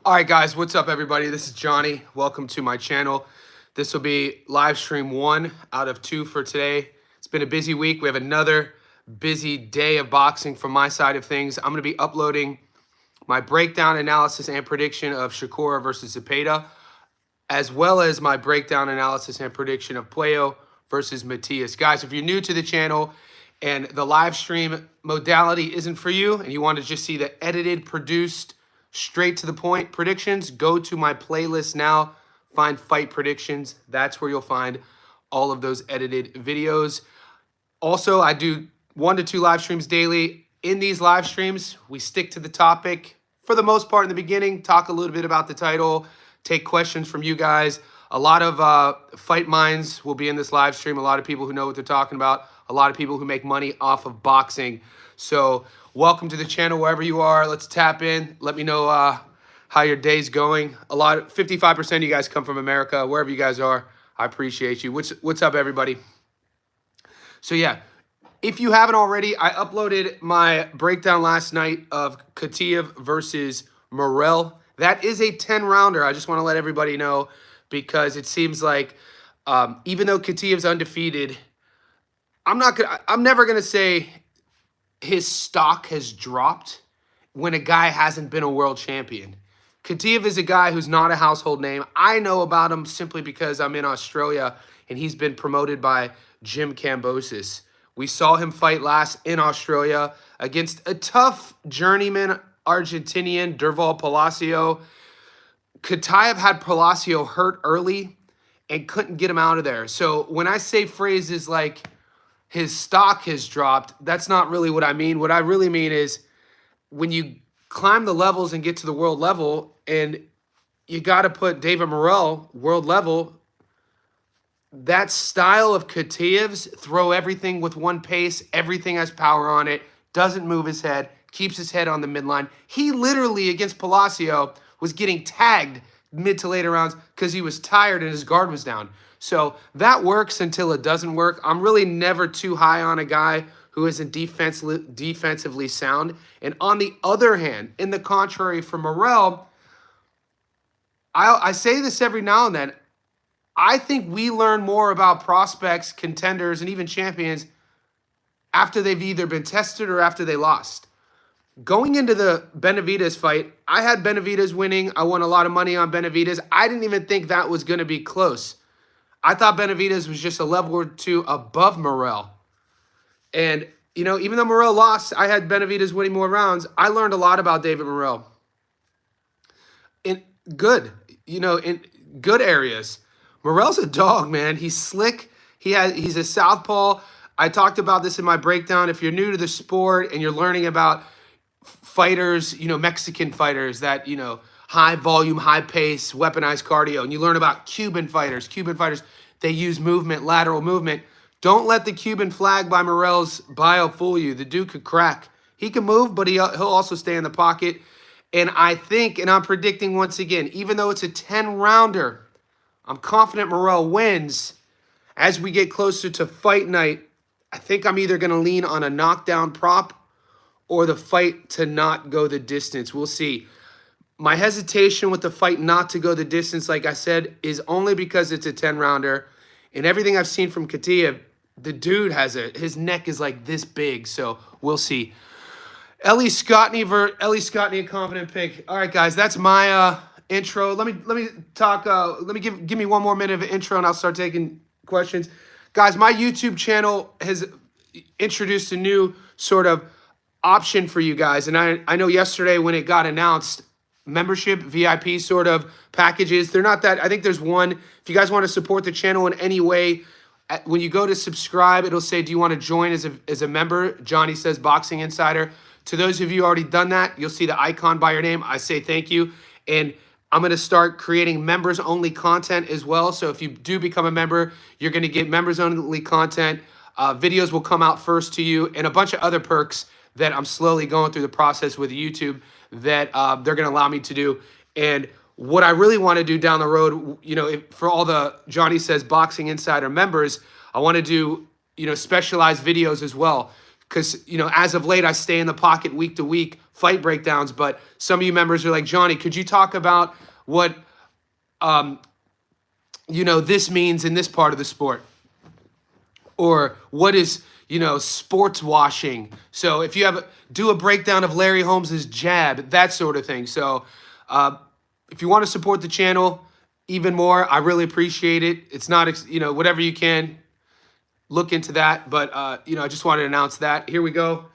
All right, guys, what's up, everybody? This is Johnny. Welcome to my channel. This will be live stream 1 out of 2 for today. It's been a busy week. We have another busy day of boxing from my side of things. I'm going to be uploading my breakdown, analysis, and prediction of Shakur versus Zepeda, as well as my breakdown, analysis, and prediction of Puello versus Matias. Guys, if you're new to the channel and the live stream modality isn't for you and you want to just see the edited, produced, straight to the point predictions, go to my playlist now, find fight predictions. That's where you'll find all of those edited videos. Also, I do 1 to 2 live streams daily. In these live streams, we stick to the topic for the most part in the beginning, talk a little bit about the title, take questions from you guys. A lot of fight minds will be in this live stream. A lot of people who know what they're talking about. A lot of people who make money off of boxing. So welcome to the channel wherever you are. Let's tap in. Let me know how your day's going. 55% of you guys come from America. Wherever you guys are, I appreciate you. What's up, everybody? So yeah, if you haven't already, I uploaded my breakdown last night of Kativ versus Morell. That is a 10-rounder. I just want to let everybody know because it seems like even though Kativ's undefeated, I'm never gonna say his stock has dropped when a guy hasn't been a world champion. Kativ is a guy who's not a household name. I know about him simply because I'm in Australia and he's been promoted by Jim Cambosis. We saw him fight last in Australia against a tough journeyman Argentinian, Derval Palacio. Kativ had Palacio hurt early and couldn't get him out of there. So when I say phrases like his stock has dropped, that's not really what I mean. What I really mean is when you climb the levels and get to the world level, and you got to put David Morell world level, that style of Kativ's, throw everything with one pace, everything has power on it, doesn't move his head, keeps his head on the midline. He literally, against Palacio, was getting tagged mid to later rounds because he was tired and his guard was down. So that works until it doesn't work. I'm really never too high on a guy who isn't defensively sound. And on the other hand, in the contrary for Morell, I say this every now and then, I think we learn more about prospects, contenders, and even champions after they've either been tested or after they lost. Going into the Benavidez fight, I had Benavidez winning. I won a lot of money on Benavidez. I didn't even think that was going to be close. I thought Benavidez was just a level or 2 above Morell. And, you know, even though Morell lost, I had Benavidez winning more rounds. I learned a lot about David Morell. In good areas. Morell's a dog, man. He's slick. He's a southpaw. I talked about this in my breakdown. If you're new to the sport and you're learning about fighters, Mexican fighters that, high volume, high pace, weaponized cardio, and you learn about Cuban fighters, they use movement, lateral movement. Don't let the Cuban flag by Morell's bio fool you. The dude could crack. He can move, but he'll also stay in the pocket. And I think, and I'm predicting once again, even though it's a 10-rounder, I'm confident Morell wins. As we get closer to fight night, I think I'm either going to lean on a knockdown prop or the fight to not go the distance. We'll see. My hesitation with the fight not to go the distance, like I said, is only because it's a 10-rounder. And everything I've seen from Kativ, the dude his neck is like this big. So we'll see. Ellie Scottney, a confident pick. All right, guys, that's my intro. Let me talk. Let me give me 1 more minute of an intro, and I'll start taking questions. Guys, my YouTube channel has introduced a new sort of option for you guys. And I know yesterday when it got announced, membership, VIP sort of packages, they're not that. I think there's one. If you guys want to support the channel in any way, when you go to subscribe, it'll say, do you want to join as a member? Johnny says Boxing Insider. To those of you already done that, you'll see the icon by your name. I say thank you. And I'm going to start creating members-only content as well. So if you do become a member, you're going to get members-only content. Videos will come out first to you, and a bunch of other perks that I'm slowly going through the process with YouTube that they're going to allow me to do. And what I really want to do down the road, for all the Johnny Says Boxing Insider members, I want to do, specialized videos as well. because, you know, as of late, I stay in the pocket week to week, fight breakdowns. But some of you members are like, Johnny, could you talk about what, you know, this means in this part of the sport? Or what is, you know, sports washing? So if you have, do a breakdown of Larry Holmes's jab, that sort of thing. So if you want to support the channel even more, I really appreciate it. It's not, you know, whatever you can, look into that. But, you know, I just wanted to announce that. Here we go.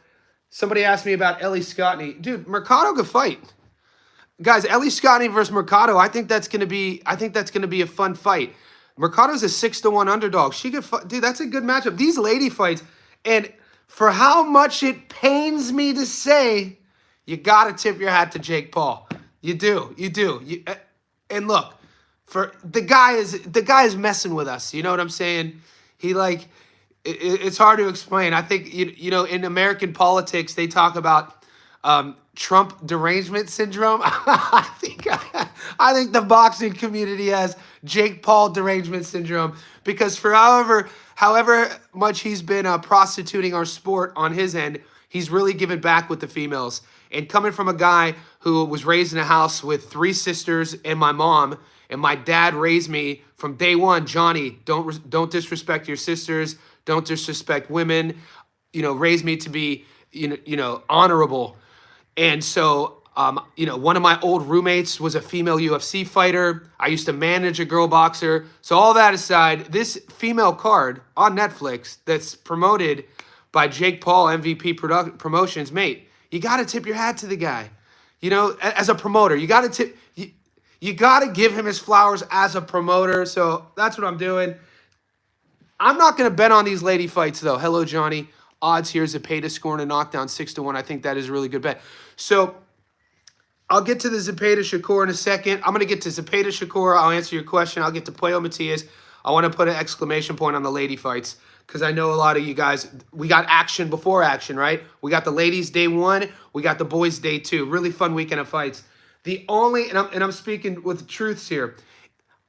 Somebody asked me about Ellie Scottney. Dude, Mercado could fight. Guys, Ellie Scottney versus Mercado, I think that's going to be a fun fight. Mercado's a 6-1 underdog. She could fight. Dude, that's a good matchup. These lady fights, and for how much it pains me to say, you got to tip your hat to Jake Paul. You do. And look, for the guy is messing with us. You know what I'm saying? He like, it's hard to explain. I think, you know, in American politics, they talk about Trump derangement syndrome. I think the boxing community has Jake Paul derangement syndrome, because for however much he's been prostituting our sport on his end, he's really given back with the females. And coming from a guy who was raised in a house with 3 sisters and my mom, and my dad raised me from day one, Johnny, don't disrespect your sisters, don't disrespect women, you know, raised me to be, you know, honorable. And so, you know, one of my old roommates was a female UFC fighter. I used to manage a girl boxer. So all that aside, this female card on Netflix that's promoted by Jake Paul, MVP Promotions, mate, you got to tip your hat to the guy. You know, as a promoter, you got to tip, you got to give him his flowers as a promoter. So that's what I'm doing. I'm not going to bet on these lady fights, though. Hello, Johnny. Odds here, Zepeda scoring a knockdown 6-1. I think that is a really good bet. So I'll get to the Zepeda Shakur in a second. I'm going to get to Zepeda Shakur. I'll answer your question. I'll get to Puello Matias. I want to put an exclamation point on the lady fights, because I know a lot of you guys, we got action before action, right? We got the ladies day 1. We got the boys day 2. Really fun weekend of fights. The only, and I'm speaking with truths here,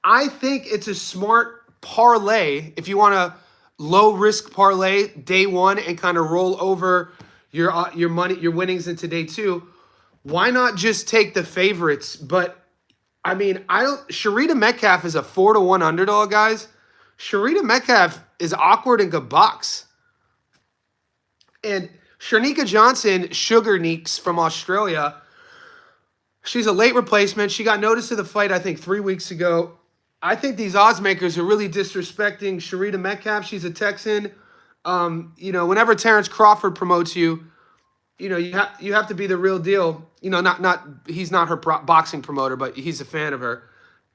I think it's a smart parlay if you want to low risk parlay day 1 and kind of roll over your money, your winnings into day 2. Why not just take the favorites? But I mean, Sharita Metcalf is a 4-1 underdog, guys. Sharita Metcalf is awkward and could box. And Sharnika Johnson, Sugar Neeks from Australia, she's a late replacement. She got notice of the fight, I think, 3 weeks ago. I think these odds makers are really disrespecting Sharita Metcalf. She's a Texan. You know, whenever Terrence Crawford promotes you, you know, you have to be the real deal. You know, he's not her boxing promoter, but he's a fan of her.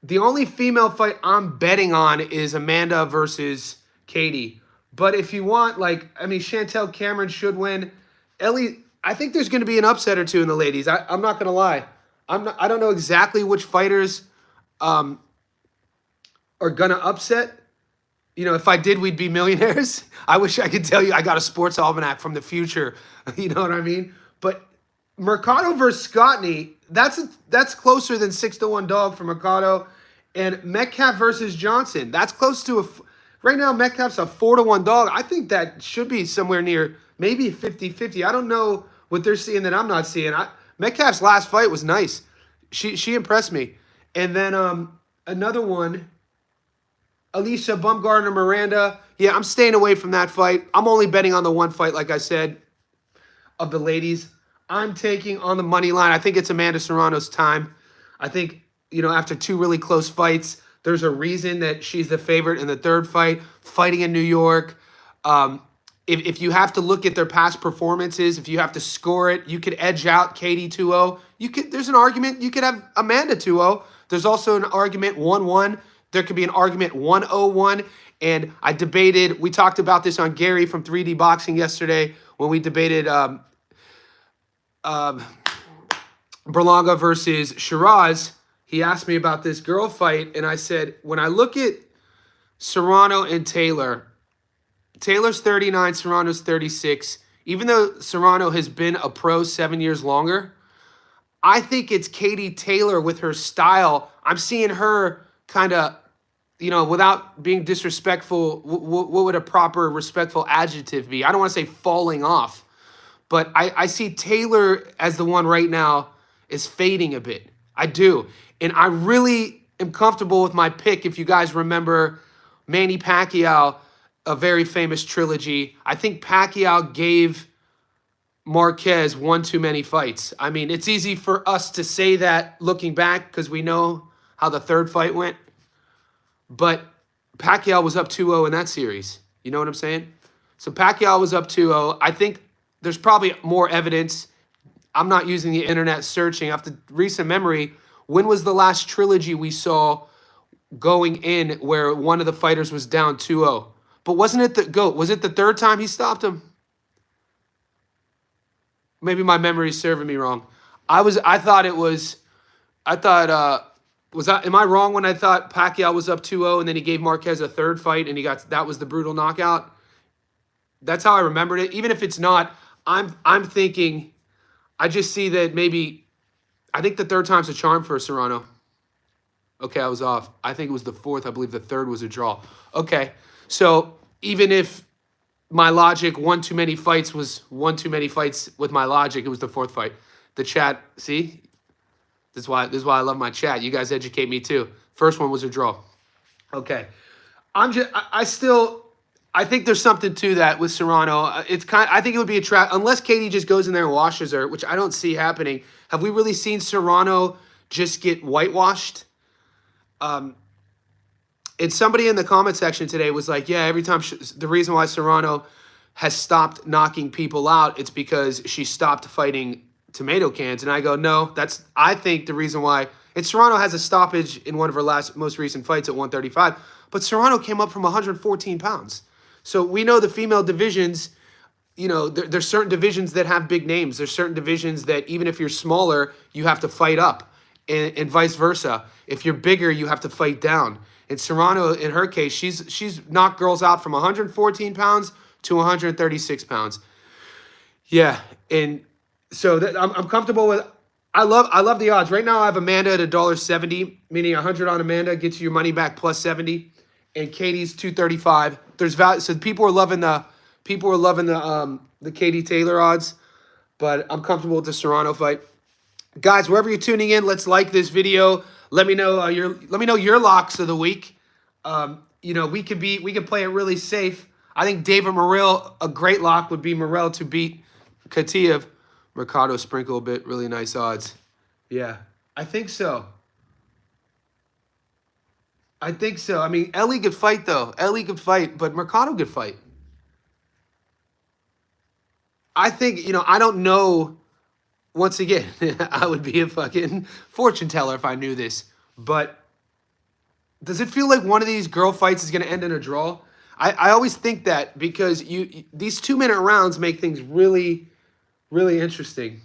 The only female fight I'm betting on is Amanda versus Katie. But if you want, like, I mean, Chantel Cameron should win. Ellie, I think there's going to be an upset or two in the ladies. I'm not going to lie. I don't know exactly which fighters are going to upset. You know, if I did, we'd be millionaires. I wish I could tell you I got a sports almanac from the future. You know what I mean? But Mercado versus Scottney, that's closer than 6-1 dog for Mercado. And Metcalf versus Johnson, that's close to right now Metcalf's a 4-1 dog. I think that should be somewhere near maybe 50-50. I don't know what they're seeing that I'm not seeing. Metcalf's last fight was nice. She impressed me. And then another one, Alicia Bumgardner Miranda. Yeah, I'm staying away from that fight. I'm only betting on the one fight, like I said, of the ladies. I'm taking on the money line. I think it's Amanda Serrano's time. I think, you know, after 2 really close fights, there's a reason that she's the favorite in the 3rd fight, fighting in New York. If you have to look at their past performances, if you have to score it, you could edge out Katie 2-0. There's an argument you could have Amanda 2-0. There's also an argument 1-1. There could be an argument 1-0-1. And we talked about this on Gary from 3D Boxing yesterday when we debated Berlanga versus Shiraz. He asked me about this girl fight, and I said, when I look at Serrano and Taylor, Taylor's 39, Serrano's 36. Even though Serrano has been a pro 7 years longer, I think it's Katie Taylor with her style. I'm seeing her kind of without being disrespectful, what would a proper respectful adjective be? I don't want to say falling off, but I see Taylor as the one right now is fading a bit. I do. And I really am comfortable with my pick. If you guys remember Manny Pacquiao, a very famous trilogy, I think Pacquiao gave Marquez one too many fights. I mean, it's easy for us to say that looking back because we know how the third fight went. But Pacquiao was up 2-0 in that series. You know what I'm saying? So Pacquiao was up 2-0. I think there's probably more evidence. I'm not using the internet searching. After recent memory, when was the last trilogy we saw going in where one of the fighters was down 2-0? But wasn't it the GOAT? Was it the third time he stopped him? Maybe my memory is serving me wrong. I thought it was I thought am I wrong when I thought Pacquiao was up 2-0 and then he gave Marquez a third fight and that was the brutal knockout? That's how I remembered it. Even if it's not, I'm thinking I just see that maybe I think the third time's a charm for Serrano. Okay, I was off. I think it was the fourth. I believe the third was a draw. Okay. So even if my logic, one too many fights was one too many fights with my logic, it was the fourth fight. The chat, see? This is why I love my chat. You guys educate me too. First one was a draw. Okay. I think there's something to that with Serrano. I think it would be a trap unless Katie just goes in there and washes her, which I don't see happening. Have we really seen Serrano just get whitewashed? And somebody in the comment section today was like, yeah, every time the reason why Serrano has stopped knocking people out, it's because she stopped fighting tomato cans. And I go, no, I think the reason why Serrano has a stoppage in one of her most recent fights at 135, but Serrano came up from 114 pounds. So we know the female divisions, there's certain divisions that have big names. There's certain divisions that even if you're smaller, you have to fight up and vice versa. If you're bigger, you have to fight down. And Serrano, in her case, she's knocked girls out from 114 pounds to 136 pounds. Yeah, and so I'm comfortable with. I love the odds right now. I have Amanda at $1.70, meaning 100 on Amanda gets you your money back plus 70, and Katie's 235. There's value, so people are loving the Katie Taylor odds, but I'm comfortable with the Serrano fight. Guys, wherever you're tuning in, let's like this video. Let me know your locks of the week. We could play it really safe. I think David Morell, a great lock would be Morell to beat Kativ. Mercado sprinkle a bit, really nice odds. Yeah, I think so. I mean, Ellie could fight though. But Mercado could fight. I think, I don't know. Once again, I would be a fucking fortune teller if I knew this. But does it feel like one of these girl fights is going to end in a draw? I always think that because these 2-minute rounds make things really, really interesting.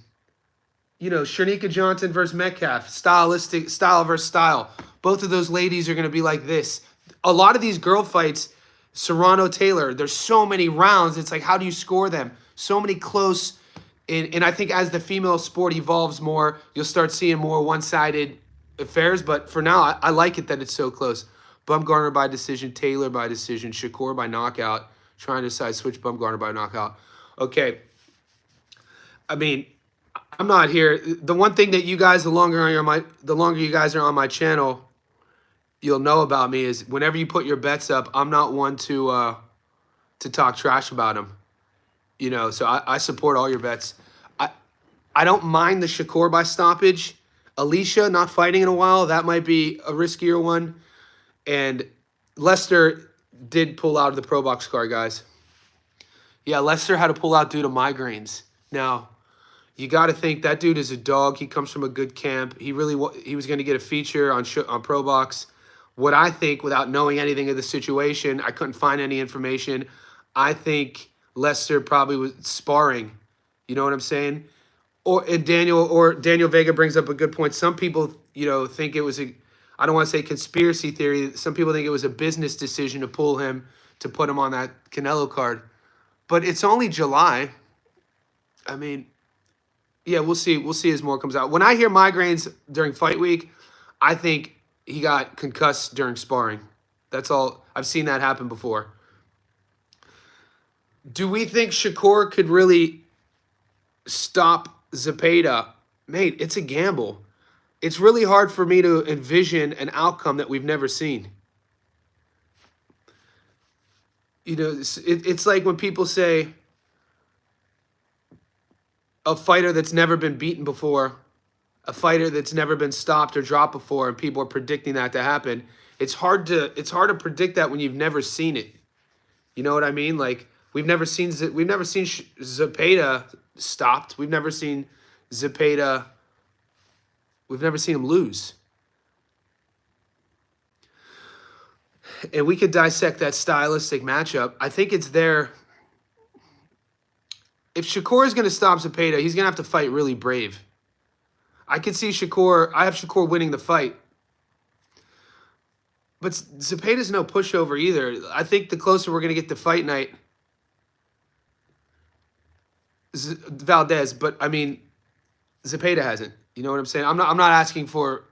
Shanika Johnson versus Metcalf, style versus style. Both of those ladies are going to be like this. A lot of these girl fights, Serrano Taylor, there's so many rounds. It's like, how do you score them? So many close. And I think as the female sport evolves more, you'll start seeing more one-sided affairs. But for now, I like it that it's so close. Bumgarner by decision, Taylor by decision, Shakur by knockout. Trying to decide switch Bumgarner by knockout. Okay. I mean, I'm not here. The one thing that you guys, the longer you guys are on my channel, you'll know about me is whenever you put your bets up, I'm not one to talk trash about them. So I support all your bets. I don't mind the Shakur by stoppage. Alicia not fighting in a while, that might be a riskier one. And Lester did pull out of the Pro Box card, guys. Yeah, Lester had to pull out due to migraines. Now, you got to think that dude is a dog. He comes from a good camp. He was going to get a feature on Pro Box. What I think, without knowing anything of the situation, I couldn't find any information. I think Lester probably was sparring. You know what I'm saying? Or Daniel Vega brings up a good point. Some people, think it was I don't want to say conspiracy theory. Some people think it was a business decision to pull him, to put him on that Canelo card. But it's only July. I mean, yeah, we'll see. We'll see as more comes out. When I hear migraines during fight week, I think he got concussed during sparring. That's all. I've seen that happen before. Do we think Shakur could really stop Zepeda? Mate, it's a gamble. It's really hard for me to envision an outcome that we've never seen. You know, it's like when people say a fighter that's never been beaten before, a fighter that's never been stopped or dropped before, and people are predicting that to happen. It's hard to predict that when you've never seen it. You know what I mean? Like we've never seen Zapeda stopped. We've never seen Zapeda. We've never seen him lose. And we could dissect that stylistic matchup. I think it's there. If Shakur is going to stop Zapeda, he's going to have to fight really brave. I could see Shakur. I have Shakur winning the fight. But Zepeda's no pushover either. I think the closer we're going to get to fight night, Valdez. But I mean, Zepeda hasn't. You know what I'm saying? I'm not asking for.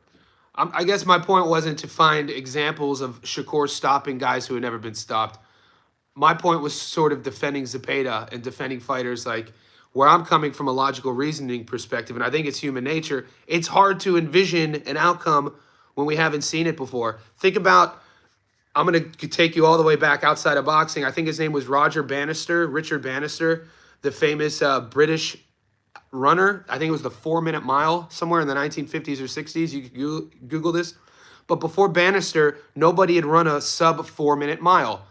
I guess my point wasn't to find examples of Shakur stopping guys who had never been stopped. My point was sort of defending Zepeda and defending fighters like where I'm coming from a logical reasoning perspective, and I think it's human nature. It's hard to envision an outcome when we haven't seen it before. Think about, I'm going to take you all the way back outside of boxing. I think his name was Richard Bannister, the famous British runner. I think it was the 4-minute mile somewhere in the 1950s or 60s. You can Google this. But before Bannister, nobody had run a sub 4-minute mile.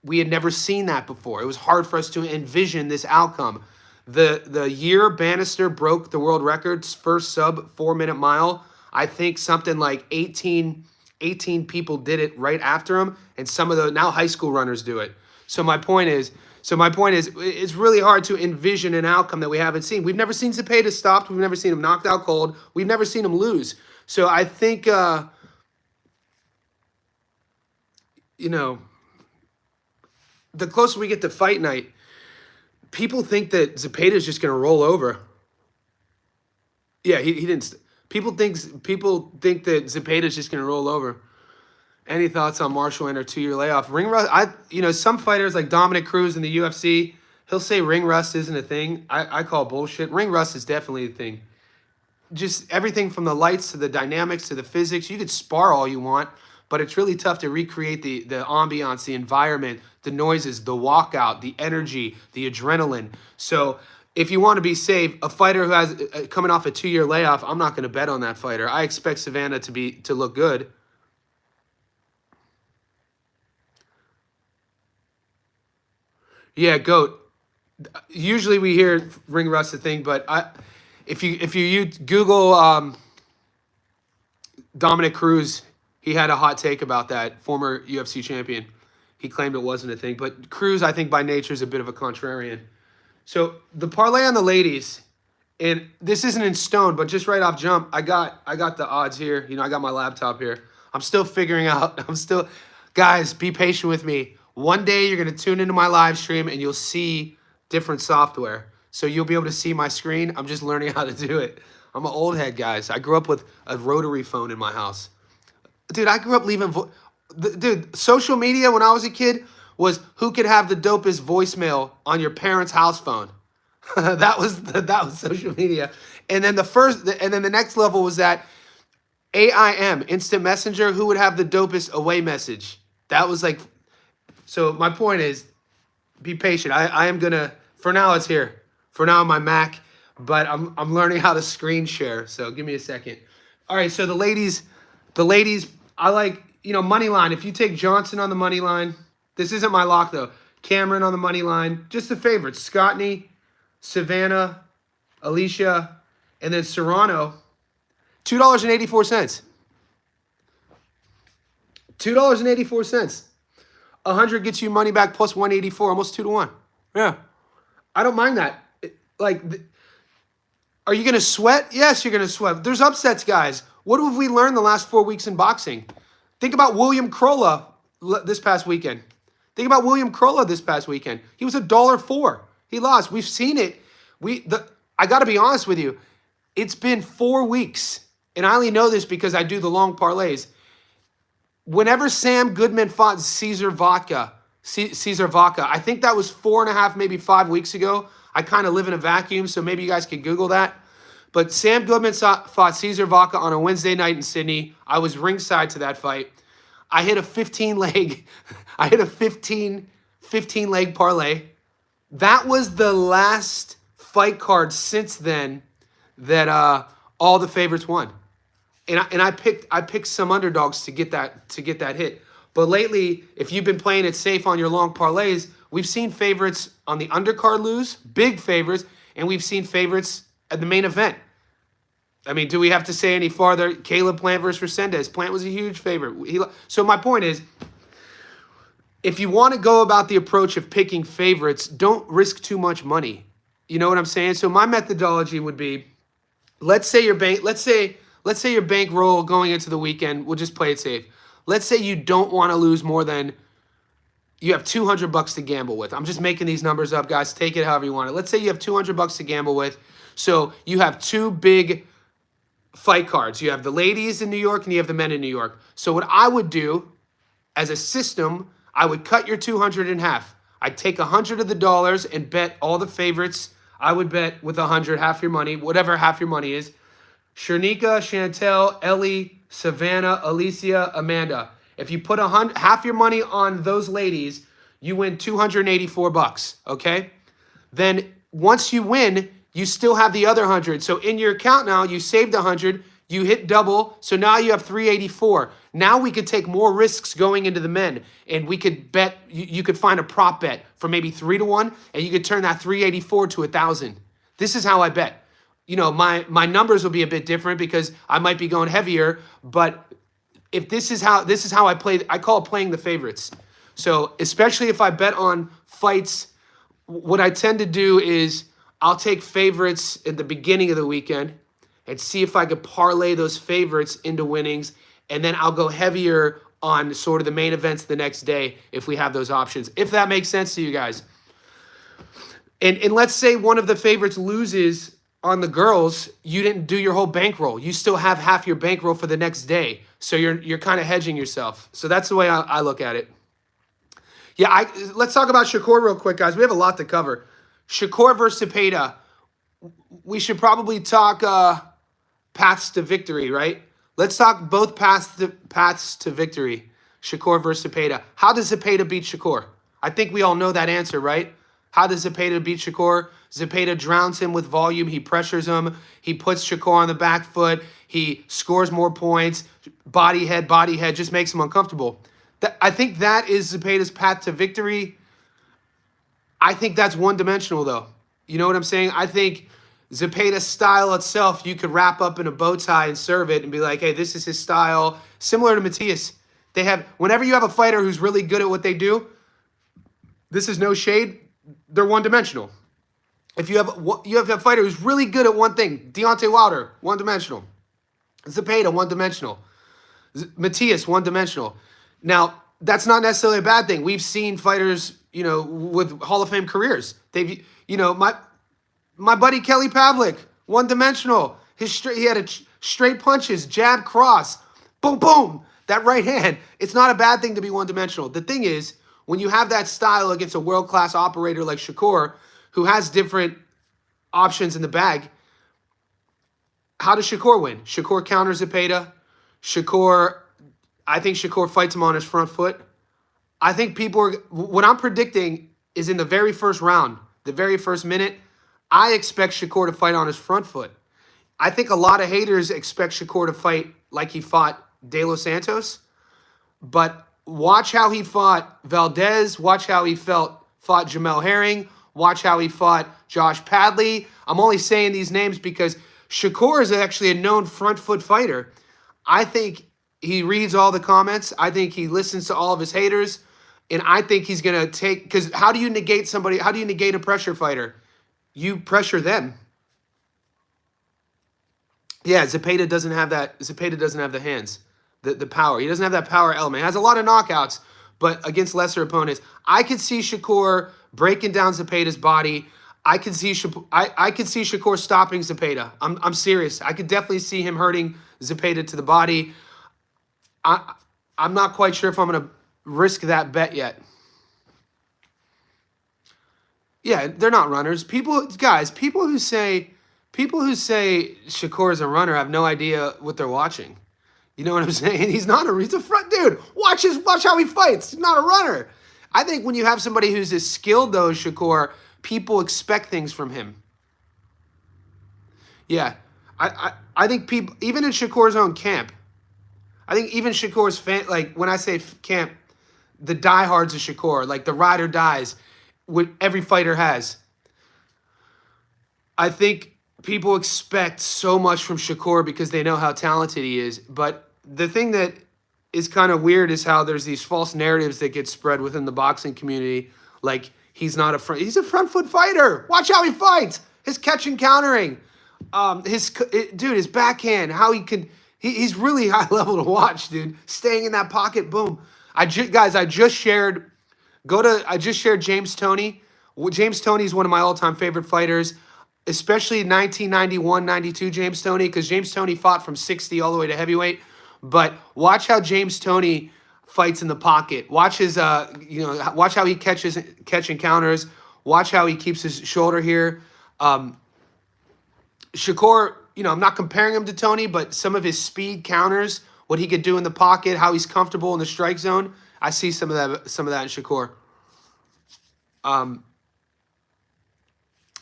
We had never seen that before. It was hard for us to envision this outcome. The year Bannister broke the world record's first sub 4-minute mile, I think something like 18 people did it right after him, and some of the now high school runners do it. So my point is, it's really hard to envision an outcome that we haven't seen. We've never seen Zapeda stopped. We've never seen him knocked out cold. We've never seen him lose. So I think, you know, the closer we get to fight night, people think that Zapeda is just going to roll over. Yeah, he didn't. People think that Zapeda is just going to roll over. Any thoughts on Marshall and her 2-year layoff? Ring rust. Some fighters like Dominic Cruz in the UFC, he'll say ring rust isn't a thing. I call bullshit. Ring rust is definitely a thing. Just everything from the lights to the dynamics to the physics. You could spar all you want, but it's really tough to recreate the ambiance, the environment, the noises, the walkout, the energy, the adrenaline. So if you want to be safe, a fighter who has coming off a 2-year layoff, I'm not going to bet on that fighter. I expect Savannah to look good. Yeah, GOAT. Usually we hear ring rust a thing, but if you Google Dominic Cruz, he had a hot take about that, former UFC champion. He claimed it wasn't a thing, but Cruz, I think by nature, is a bit of a contrarian. So the parlay on the ladies, and this isn't in stone, but just right off jump, I got the odds here. You know, I got my laptop here. I'm still figuring out. Guys, be patient with me. One day you're going to tune into my live stream and you'll see different software. So you'll be able to see my screen. I'm just learning how to do it. I'm an old head, guys. I grew up with a rotary phone in my house. Dude, I grew up leaving... Dude, social media when I was a kid was who could have the dopest voicemail on your parents' house phone. that was social media. And then the next level was that AIM, instant messenger, who would have the dopest away message. That was like... So my point is, be patient. I am gonna, for now it's here. For now on my Mac, but I'm learning how to screen share. So give me a second. All right, so the ladies, I like, Moneyline. If you take Johnson on the money line, this isn't my lock though. Cameron on the money line, just the favorites. Scottney, Savannah, Alicia, and then Serrano, $2.84. $2.84. 100 gets you money back plus 184, almost 2-1. Yeah. I don't mind that. Are you going to sweat? Yes, you're going to sweat. There's upsets, guys. What have we learned the last 4 weeks in boxing? Think about William Crolla this past weekend. He was $1.04. He lost. We've seen it. I got to be honest with you. It's been 4 weeks, and I only know this because I do the long parlays. whenever Sam Goodman fought Caesar Vodka, I think that was 4.5, maybe 5 weeks ago. I kind of live in a vacuum, so maybe you guys could Google that. But Sam Goodman fought Caesar Vodka on a Wednesday night in Sydney. I was ringside to that fight. I hit a 15 leg, I hit a 15 leg parlay. That was the last fight card since then that all the favorites won. And I picked some underdogs to get that hit. But lately, if you've been playing it safe on your long parlays, we've seen favorites on the undercard lose, big favorites, and we've seen favorites at the main event. I mean, do we have to say any farther? Caleb Plant versus Resendez. Plant was a huge favorite. So my point is, if you want to go about the approach of picking favorites, don't risk too much money. You know what I'm saying? So my methodology would be, let's say your bankroll going into the weekend, we'll just play it safe. Let's say you don't want to lose more than, you have $200 to gamble with. I'm just making these numbers up, guys. Take it however you want it. Let's say you have $200 to gamble with. So you have two big fight cards. You have the ladies in New York and you have the men in New York. So what I would do as a system, I would cut your 200 in half. I'd take 100 of the dollars and bet all the favorites. I would bet with 100, half your money, whatever half your money is. Shernika, Chantel, Ellie, Savannah, Alicia, Amanda. If you put half your money on those ladies, you win $284, okay? Then once you win, you still have the other 100. So in your account now, you saved 100, you hit double, so now you have 384. Now we could take more risks going into the men, and we could bet, you could find a prop bet for maybe 3-1, and you could turn that 384 to 1,000. This is how I bet. You know, my numbers will be a bit different because I might be going heavier, but if this is how I play, I call it playing the favorites. So especially if I bet on fights, what I tend to do is I'll take favorites at the beginning of the weekend and see if I could parlay those favorites into winnings, and then I'll go heavier on sort of the main events the next day if we have those options, if that makes sense to you guys. And let's say one of the favorites loses on the girls, you didn't do your whole bankroll. You still have half your bankroll for the next day. So you're kind of hedging yourself. So that's the way I look at it. Yeah, let's talk about Shakur real quick, guys. We have a lot to cover. Shakur versus Zepeda. We should probably talk paths to victory, right? Let's talk both paths to victory. Shakur versus Zepeda. How does Zepeda beat Shakur? I think we all know that answer, right? How does Zepeda beat Shakur? Zepeda drowns him with volume. He pressures him. He puts Shakur on the back foot. He scores more points. Body head, just makes him uncomfortable. I think that is Zepeda's path to victory. I think that's one-dimensional, though. You know what I'm saying? I think Zepeda's style itself, you could wrap up in a bow tie and serve it and be like, hey, this is his style. Similar to Matias. Whenever you have a fighter who's really good at what they do, this is no shade, they're one-dimensional. If you have a fighter who's really good at one thing, Deontay Wilder, one-dimensional. Zepeda, one-dimensional. Matias, one-dimensional. Now, that's not necessarily a bad thing. We've seen fighters, you know, with Hall of Fame careers. They've, you know, my buddy Kelly Pavlik, one-dimensional. He had straight punches, jab, cross, boom, boom. That right hand. It's not a bad thing to be one-dimensional. The thing is, when you have that style against a world-class operator like Shakur, who has different options in the bag, how does Shakur win? Shakur counters Zepeda. I think Shakur fights him on his front foot. I think what I'm predicting is in the very first round, the very first minute, I expect Shakur to fight on his front foot. I think a lot of haters expect Shakur to fight like he fought De Los Santos, but watch how he fought Valdez. Watch how he fought Jamel Herring. Watch how he fought Josh Padley. I'm only saying these names because Shakur is actually a known front foot fighter. I think he reads all the comments. I think he listens to all of his haters. And I think he's going to take, because how do you negate somebody? How do you negate a pressure fighter? You pressure them. Yeah, Zepeda doesn't have that. Zepeda doesn't have the hands, the power. He doesn't have that power element. He has a lot of knockouts, but against lesser opponents. I could see Shakur breaking down Zepeda's body. I could see Shakur stopping Zepeda. I'm serious. I could definitely see him hurting Zepeda to the body. I I'm not quite sure if I'm going to risk that bet yet. Yeah, they're not runners. People who say Shakur is a runner have no idea what they're watching. You know what I'm saying? He's a front dude. Watch how he fights. He's not a runner. I think when you have somebody who's as skilled though as Shakur, people expect things from him. Yeah. I think people, even in Shakur's own camp, I think even Shakur's fan, like when I say camp, the diehards of Shakur, like the ride or dies, what every fighter has. I think people expect so much from Shakur because they know how talented he is. But the thing that is kind of weird is how there's these false narratives that get spread within the boxing community. Like he's a front foot fighter. Watch how he fights. His catch and countering, his backhand, how he can. He's really high level to watch, dude. Staying in that pocket, boom. I just shared James Toney. James Toney is one of my all-time favorite fighters, especially 1991, 92 James Toney, because James Toney fought from 60 all the way to heavyweight. But watch how James Toney fights in the pocket. Watch his, watch how he catch and counters. Watch how he keeps his shoulder here. Shakur, I'm not comparing him to Toney, but some of his speed counters, what he could do in the pocket, how he's comfortable in the strike zone. I see some of that in Shakur.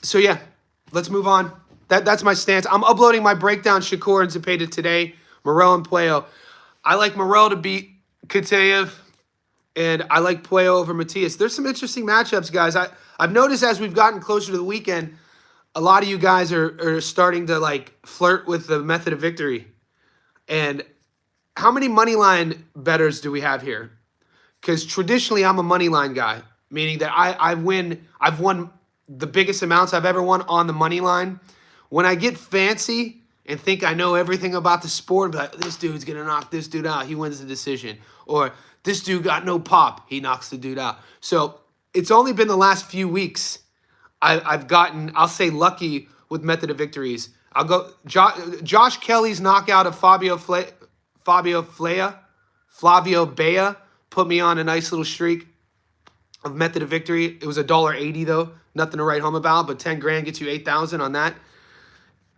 So yeah, let's move on. That's my stance. I'm uploading my breakdown Shakur and Zepeda today. Morell and Puello. I like Morell to beat Kativ, and I like Puello over Matias. There's some interesting matchups, guys. I've noticed as we've gotten closer to the weekend, a lot of you guys are starting to like flirt with the method of victory. And how many Moneyline bettors do we have here? Because traditionally I'm a Moneyline guy, meaning that I've won the biggest amounts I've ever won on the Moneyline. When I get fancy and think I know everything about the sport, but like, this dude's going to knock this dude out, he wins the decision. Or this dude got no pop, he knocks the dude out. So it's only been the last few weeks I've gotten, I'll say, lucky with method of victories. I'll go Josh Kelly's knockout of Flavio Bea put me on a nice little streak of method of victory. It was $1.80 though, nothing to write home about, but 10 grand gets you 8,000 on that.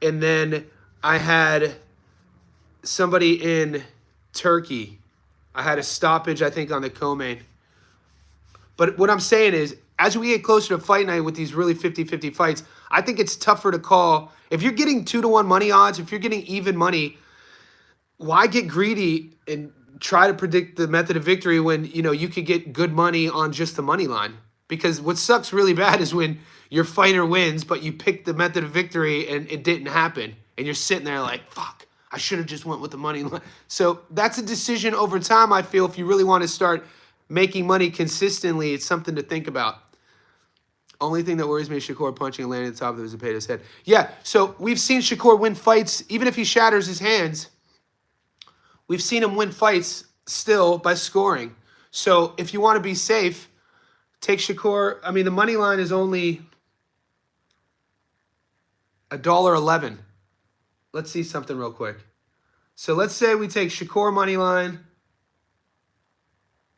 And then I had somebody in Turkey. I had a stoppage, I think, on the co-main. But what I'm saying is, as we get closer to fight night with these really 50-50 fights, I think it's tougher to call. If you're getting 2-to-1 money odds, if you're getting even money, why get greedy and try to predict the method of victory when, you could get good money on just the money line? Because what sucks really bad is when your fighter wins, but you picked the method of victory and it didn't happen. And you're sitting there like, fuck, I should have just went with the money line. So that's a decision over time, I feel, if you really want to start making money consistently, it's something to think about. Only thing that worries me is Shakur punching and landing at the top of Zepeda's head. Yeah, so we've seen Shakur win fights, even if he shatters his hands. We've seen him win fights still by scoring. So if you want to be safe, take Shakur. I mean, the money line is only $1.11. Let's see something real quick. So let's say we take Shakur money line,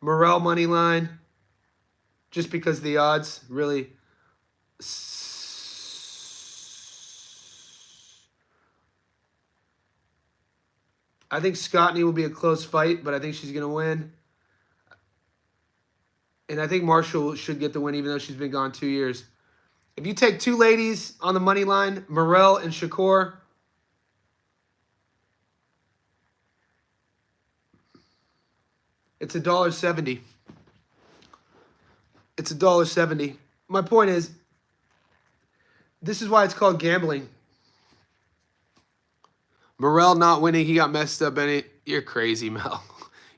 Morell money line, just because the odds really. I think Scottney will be a close fight, but I think she's going to win. And I think Marshall should get the win, even though she's been gone 2 years. If you take two ladies on the money line, Morell and Shakur, it's $1.70. It's $1.70. My point is, this is why it's called gambling. Morell not winning, he got messed up, Benny. You're crazy, Mel.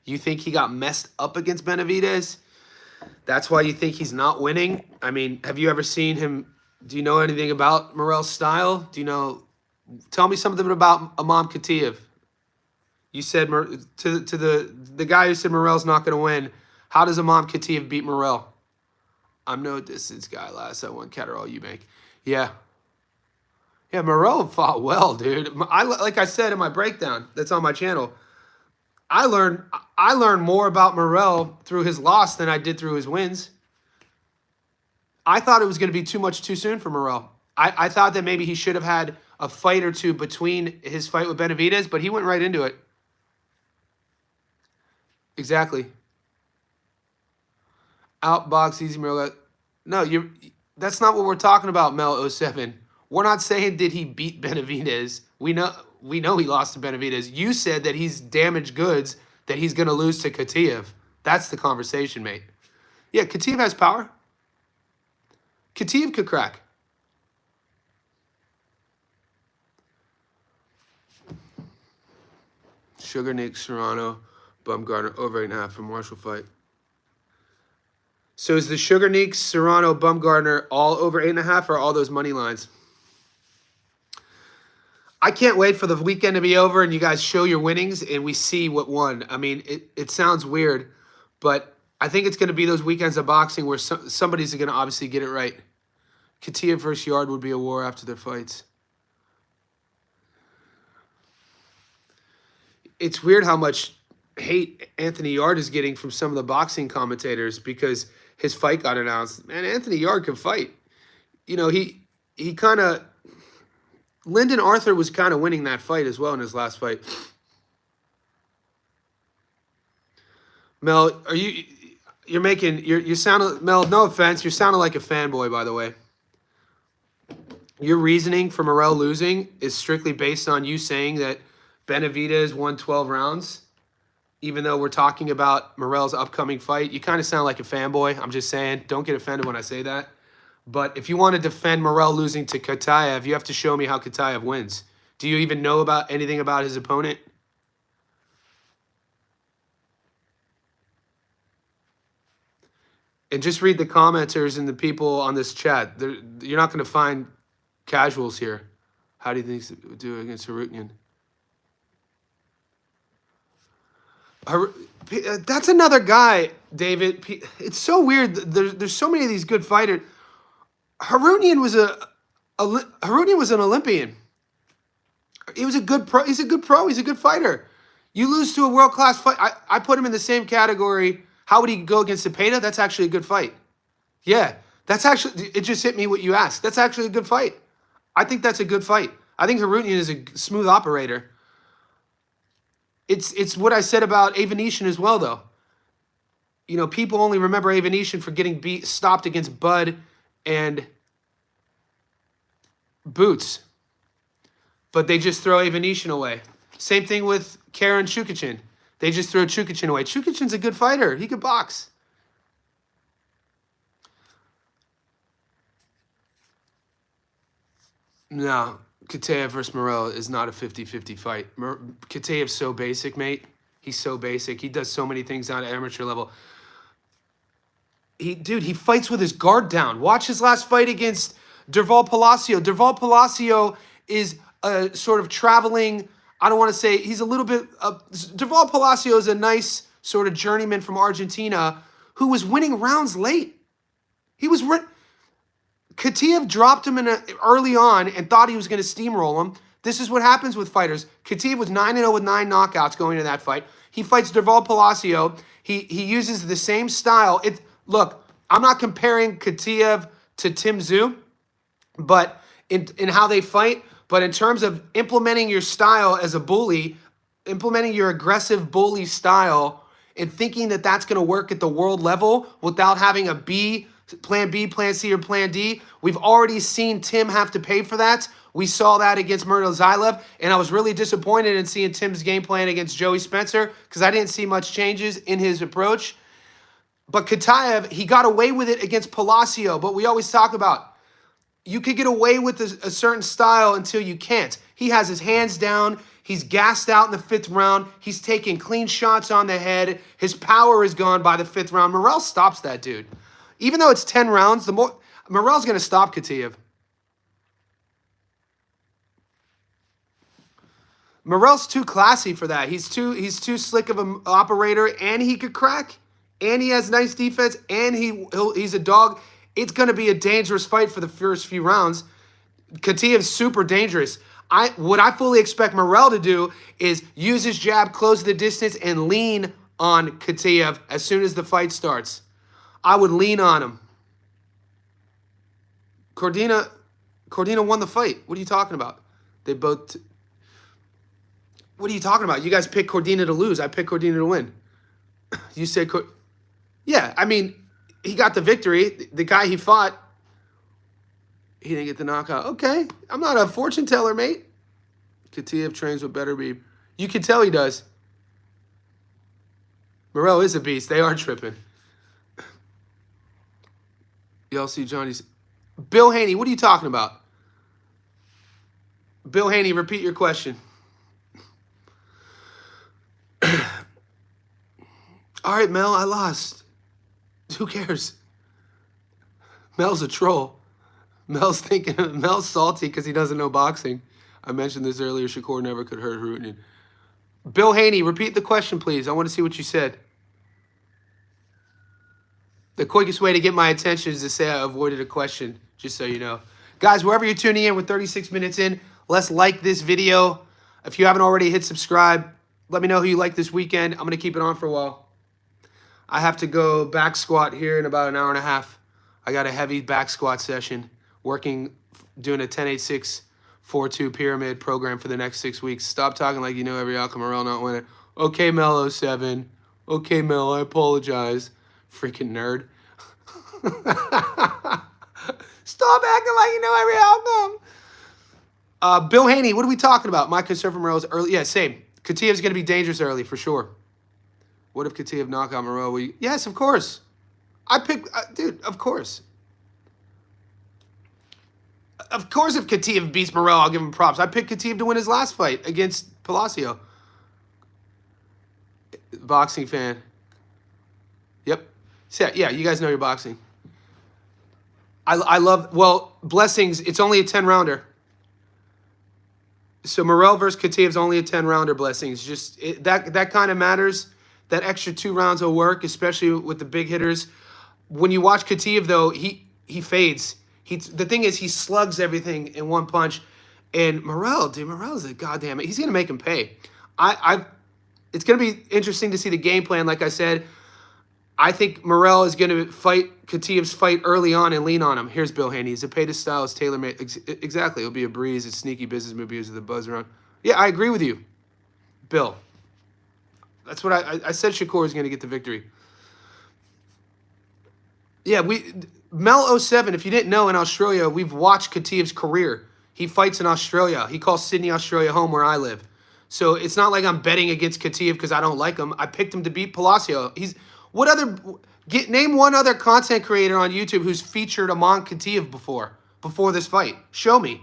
You think he got messed up against Benavidez? That's why you think he's not winning? I mean, have you ever seen him? Do you know anything about Morell's style? Do you know? Tell me something about Imam Kativ. You said to the guy who said Morell's not going to win. How does Imam Kativ beat Morell? I'm no distance guy. Last I won Catterall you make. Yeah. Yeah, Morell fought well, dude. Like I said in my breakdown that's on my channel, I learned more about Morell through his loss than I did through his wins. I thought it was going to be too much too soon for Morell. I thought that maybe he should have had a fight or two between his fight with Benavidez, but he went right into it. Exactly. Outbox easy Morell. No, that's not what we're talking about, Mel07. We're not saying did he beat Benavidez. We know he lost to Benavidez. You said that he's damaged goods, that he's going to lose to Kativ. That's the conversation, mate. Yeah, Kativ has power. Kativ could crack. Sugar Nick Serrano, Bumgarner over 8.5 for Marshall fight. So is the Sugar Nick Serrano Bumgarner all over 8.5 or all those money lines? I can't wait for the weekend to be over and you guys show your winnings and we see what won. I mean, it sounds weird, but I think it's going to be those weekends of boxing where somebody's going to obviously get it right. Katia versus Yard would be a war after their fights. It's weird how much hate Anthony Yard is getting from some of the boxing commentators because his fight got announced. Man, Anthony Yard can fight. You know, he kind of... Lyndon Arthur was kind of winning that fight as well in his last fight. Mel, you're sounding, Mel, no offense, you're sounding like a fanboy, by the way. Your reasoning for Morell losing is strictly based on you saying that Benavidez won 12 rounds, even though we're talking about Morell's upcoming fight. You kind of sound like a fanboy. I'm just saying, don't get offended when I say that. But if you want to defend Morell losing to Kativ, you have to show me how Kativ wins. Do you even know about anything about his opponent? And just read the commenters and the people on this chat. You're not going to find casuals here. How do you think he would do against Harutnian? That's another guy, David. It's so weird. There's so many of these good fighters. Harutnian was an Olympian. He was a good pro. He's a good pro. He's a good fighter. You lose to a world-class fight. I put him in the same category. How would he go against Zepeda? That's actually a good fight. Yeah, that's actually, it just hit me what you asked. That's actually a good fight. I think that's a good fight. I think Harutnian is a smooth operator. It's what I said about Avenetian as well, though. You know, people only remember Avenetian for getting stopped against Bud and Boots. But they just throw Avenetian away. Same thing with Karen Chukachin. They just throw Chukachin away. Chukachin's a good fighter. He could box. No, Kateev versus Morell is not a 50-50 fight. Kateev's so basic, mate. He's so basic. He does so many things down at amateur level. Dude, he fights with his guard down. Watch his last fight against Derval Palacio. Derval Palacio is a sort of traveling, I don't want to say, he's a little bit, Derval Palacio is a nice sort of journeyman from Argentina who was winning rounds late. He was, Kativ dropped him early on and thought he was going to steamroll him. This is what happens with fighters. Kativ was 9-0 with 9 knockouts going into that fight. He fights Derval Palacio. He uses the same style. Look, I'm not comparing Kativ to Tim Tszyu, but in how they fight, but in terms of implementing your style as a bully, implementing your aggressive bully style and thinking that that's going to work at the world level without having a plan B, plan C, or plan D, we've already seen Tim have to pay for that. We saw that against Murdo Zylev, and I was really disappointed in seeing Tim's game plan against Joey Spencer because I didn't see much changes in his approach. But Kativ, he got away with it against Palacio, but we always talk about you could get away with a certain style until you can't. He has his hands down. He's gassed out in the 5th round. He's taking clean shots on the head. His power is gone by the 5th round. Morell stops that dude. Even though it's 10 rounds, Morell's going to stop Kativ. Morell's too classy for that. He's too slick of an operator, and he could crack, and he has nice defense, and he's a dog. It's going to be a dangerous fight for the first few rounds. Kativ's super dangerous. What I fully expect Morell to do is use his jab, close the distance, and lean on Kativ as soon as the fight starts. I would lean on him. Cordina won the fight. What are you talking about? They both... What are you talking about? You guys picked Cordina to lose. I picked Cordina to win. You said... Yeah, I mean, he got the victory. The guy he fought, he didn't get the knockout. Okay, I'm not a fortune teller, mate. Kativ trains with better be. You can tell he does. Morell is a beast. They are tripping. Y'all see Johnny's... Bill Haney, what are you talking about? Bill Haney, repeat your question. All right, Mel, I lost. Who cares? Mel's a troll. Mel's salty because he doesn't know boxing. I mentioned this earlier. Shakur never could hurt Harutian. Bill Haney, repeat the question, please. I want to see what you said. The quickest way to get my attention is to say I avoided a question, just so you know. Guys, wherever you're tuning in, we're 36 minutes in. Let's like this video. If you haven't already, hit subscribe. Let me know who you like this weekend. I'm going to keep it on for a while. I have to go back squat here in about an hour and a half. I got a heavy back squat session, doing a 10-8-6-4-2 pyramid program for the next 6 weeks. Stop talking like you know every outcome. Morell not winning. Okay, Mel 07. Okay, Mel, I apologize. Freaking nerd. Stop acting like you know every outcome. Bill Haney, what are we talking about? My concern for Morell's early. Yeah, same. Kativ's going to be dangerous early, for sure. What if Kativ knock out Morell? Yes, of course. I pick, dude, of course. Of course, if Kativ beats Morell, I'll give him props. I picked Kativ to win his last fight against Palacio. Boxing fan. Yep. So, yeah, you guys know your boxing. I love, well, blessings, it's only a 10-rounder. So Morell versus Kativ's only a 10-rounder, blessings. Just that kind of matters. That extra 2 rounds will work, especially with the big hitters. When you watch Kativ, though, he fades. The thing is, he slugs everything in one punch. And Morell, dude, Morell's a goddamn... He's going to make him pay. It's going to be interesting to see the game plan. Like I said, I think Morell is going to fight Kativ's fight early on and lean on him. Here's Bill Haney. Zapeda style is tailor-made. Exactly. It'll be a breeze. It's sneaky business move because of the buzz around. Yeah, I agree with you, Bill. That's what I said. Shakur is going to get the victory. Yeah, Mel 07, if you didn't know, in Australia, we've watched Kativ's career. He fights in Australia. He calls Sydney, Australia home where I live. So it's not like I'm betting against Kativ because I don't like him. I picked him to beat Palacio. Name one other content creator on YouTube who's featured Amon Kativ before this fight. Show me.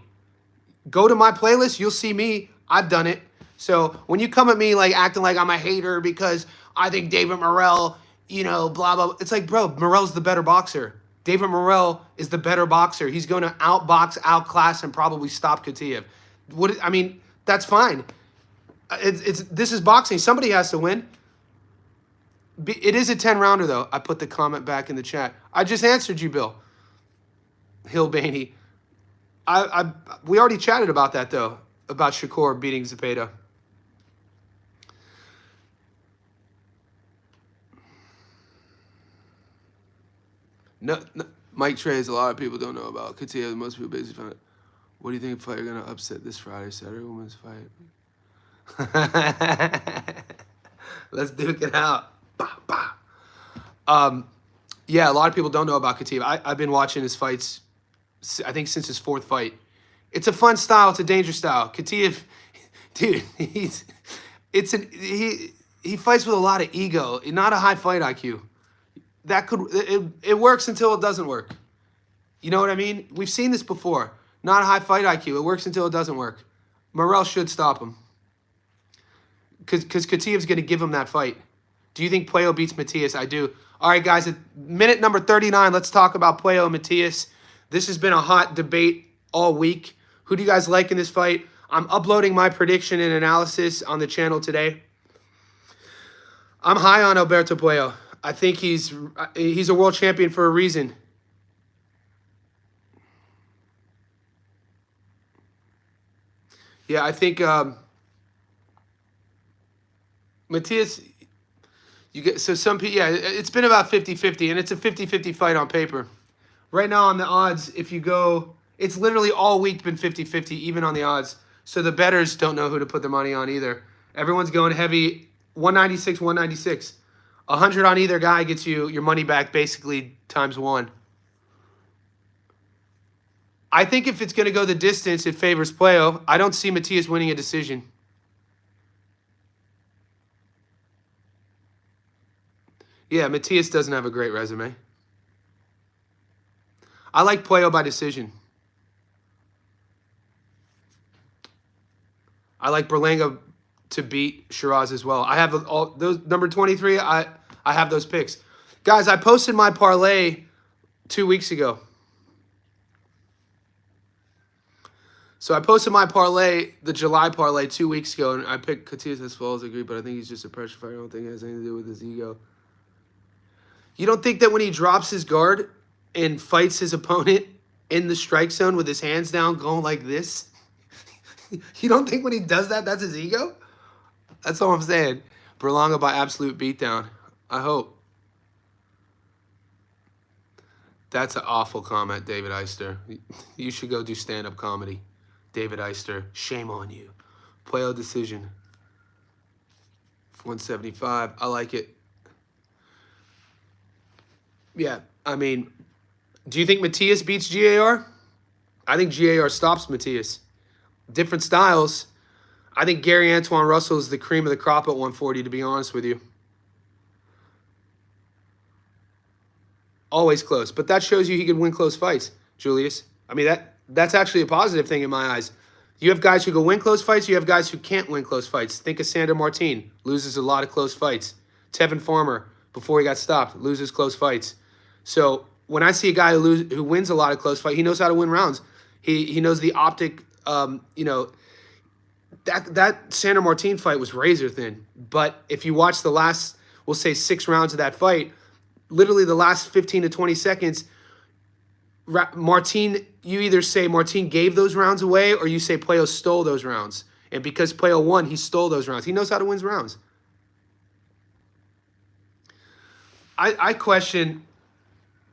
Go to my playlist. You'll see me. I've done it. So when you come at me like acting like I'm a hater because I think David Morell, you know, blah, blah, it's like, bro, Morell's the better boxer. David Morell is the better boxer. He's going to outbox, outclass, and probably stop Kativ. I mean, that's fine. This is boxing. Somebody has to win. It is a 10-rounder, though. I put the comment back in the chat. I just answered you, Bill. Hilbaney. We already chatted about that, though, about Shakur beating Zepeda. No, Mike Trey's a lot of people don't know about. Kativ, most people basically found it. What do you think fight are going to upset this Friday, Saturday women's fight? Let's duke it out. Bah, bah. Yeah, a lot of people don't know about Kativ. I've been watching his fights, I think, since his 4th fight. It's a fun style. It's a dangerous style. Kativ, dude, he fights with a lot of ego, not a high fight IQ. It works until it doesn't work. You know what I mean? We've seen this before. Not a high fight IQ. It works until it doesn't work. Morell should stop him. Because Kativ's going to give him that fight. Do you think Puello beats Matias? I do. All right, guys, at minute number 39, let's talk about Puello and Matias. This has been a hot debate all week. Who do you guys like in this fight? I'm uploading my prediction and analysis on the channel today. I'm high on Alberto Puello. I think he's a world champion for a reason. Yeah, I think Matias, you get so some people. Yeah, it's been about 50-50, and it's a 50-50 fight on paper. Right now on the odds, if you go, it's literally all week been 50-50, even on the odds. So the bettors don't know who to put their money on either. Everyone's going heavy, 196, 196. 100 on either guy gets you your money back basically times one. I think if it's going to go the distance, it favors Playo. I don't see Matias winning a decision. Yeah, Matias doesn't have a great resume. I like Playo by decision. I like Berlanga to beat Shiraz as well. I have all those number 23. I have those picks. Guys, I posted my parlay 2 weeks ago. So I posted my parlay, the July parlay, 2 weeks ago, and I picked Kativ as falls. Agree, but I think he's just a pressure fighter. I don't think it has anything to do with his ego. You don't think that when he drops his guard and fights his opponent in the strike zone with his hands down, going like this? You don't think when he does that, that's his ego? That's all I'm saying. Berlanga by absolute beatdown. I hope. That's an awful comment, David Eister. You should go do stand-up comedy. David Eister, shame on you. Playo decision. 175. I like it. Yeah, I mean, do you think Matias beats GAR? I think GAR stops Matias. Different styles. I think Gary Antoine Russell is the cream of the crop at 140, to be honest with you. Always close. But that shows you he can win close fights, Julius. I mean, that's actually a positive thing in my eyes. You have guys who go win close fights. You have guys who can't win close fights. Think of Sandor Martin. Loses a lot of close fights. Tevin Farmer, before he got stopped, loses close fights. So when I see a guy who wins a lot of close fights, he knows how to win rounds. He knows the optic, that Sandor Martin fight was razor thin. But if you watch the last, we'll say 6 rounds of that fight, literally the last 15 to 20 seconds, Martin, you either say Martin gave those rounds away or you say Playo stole those rounds. And because Playo won, he stole those rounds. He knows how to win rounds. I question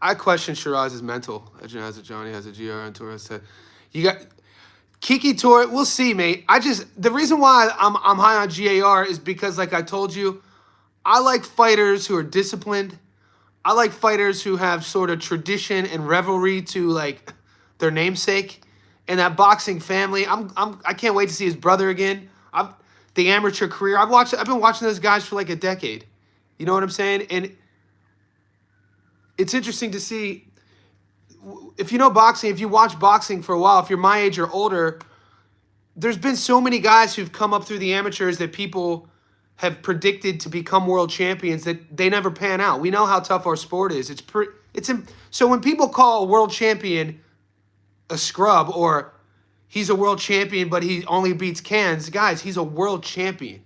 Shiraz's mental. As a Johnny has a GR on tour. Said you got Kiki Tour. We'll see, mate. The reason why I'm high on GAR is because, like I told you, I like fighters who are disciplined. I like fighters who have sort of tradition and revelry to like their namesake and that boxing family. I can't wait to see his brother again. The amateur career. I've been watching those guys for like a decade. You know what I'm saying? And it's interesting to see, if you know boxing, if you watch boxing for a while, if you're my age or older, there's been so many guys who've come up through the amateurs that people have predicted to become world champions that they never pan out. We know how tough our sport is. So when people call a world champion a scrub or he's a world champion but he only beats cans, guys, he's a world champion,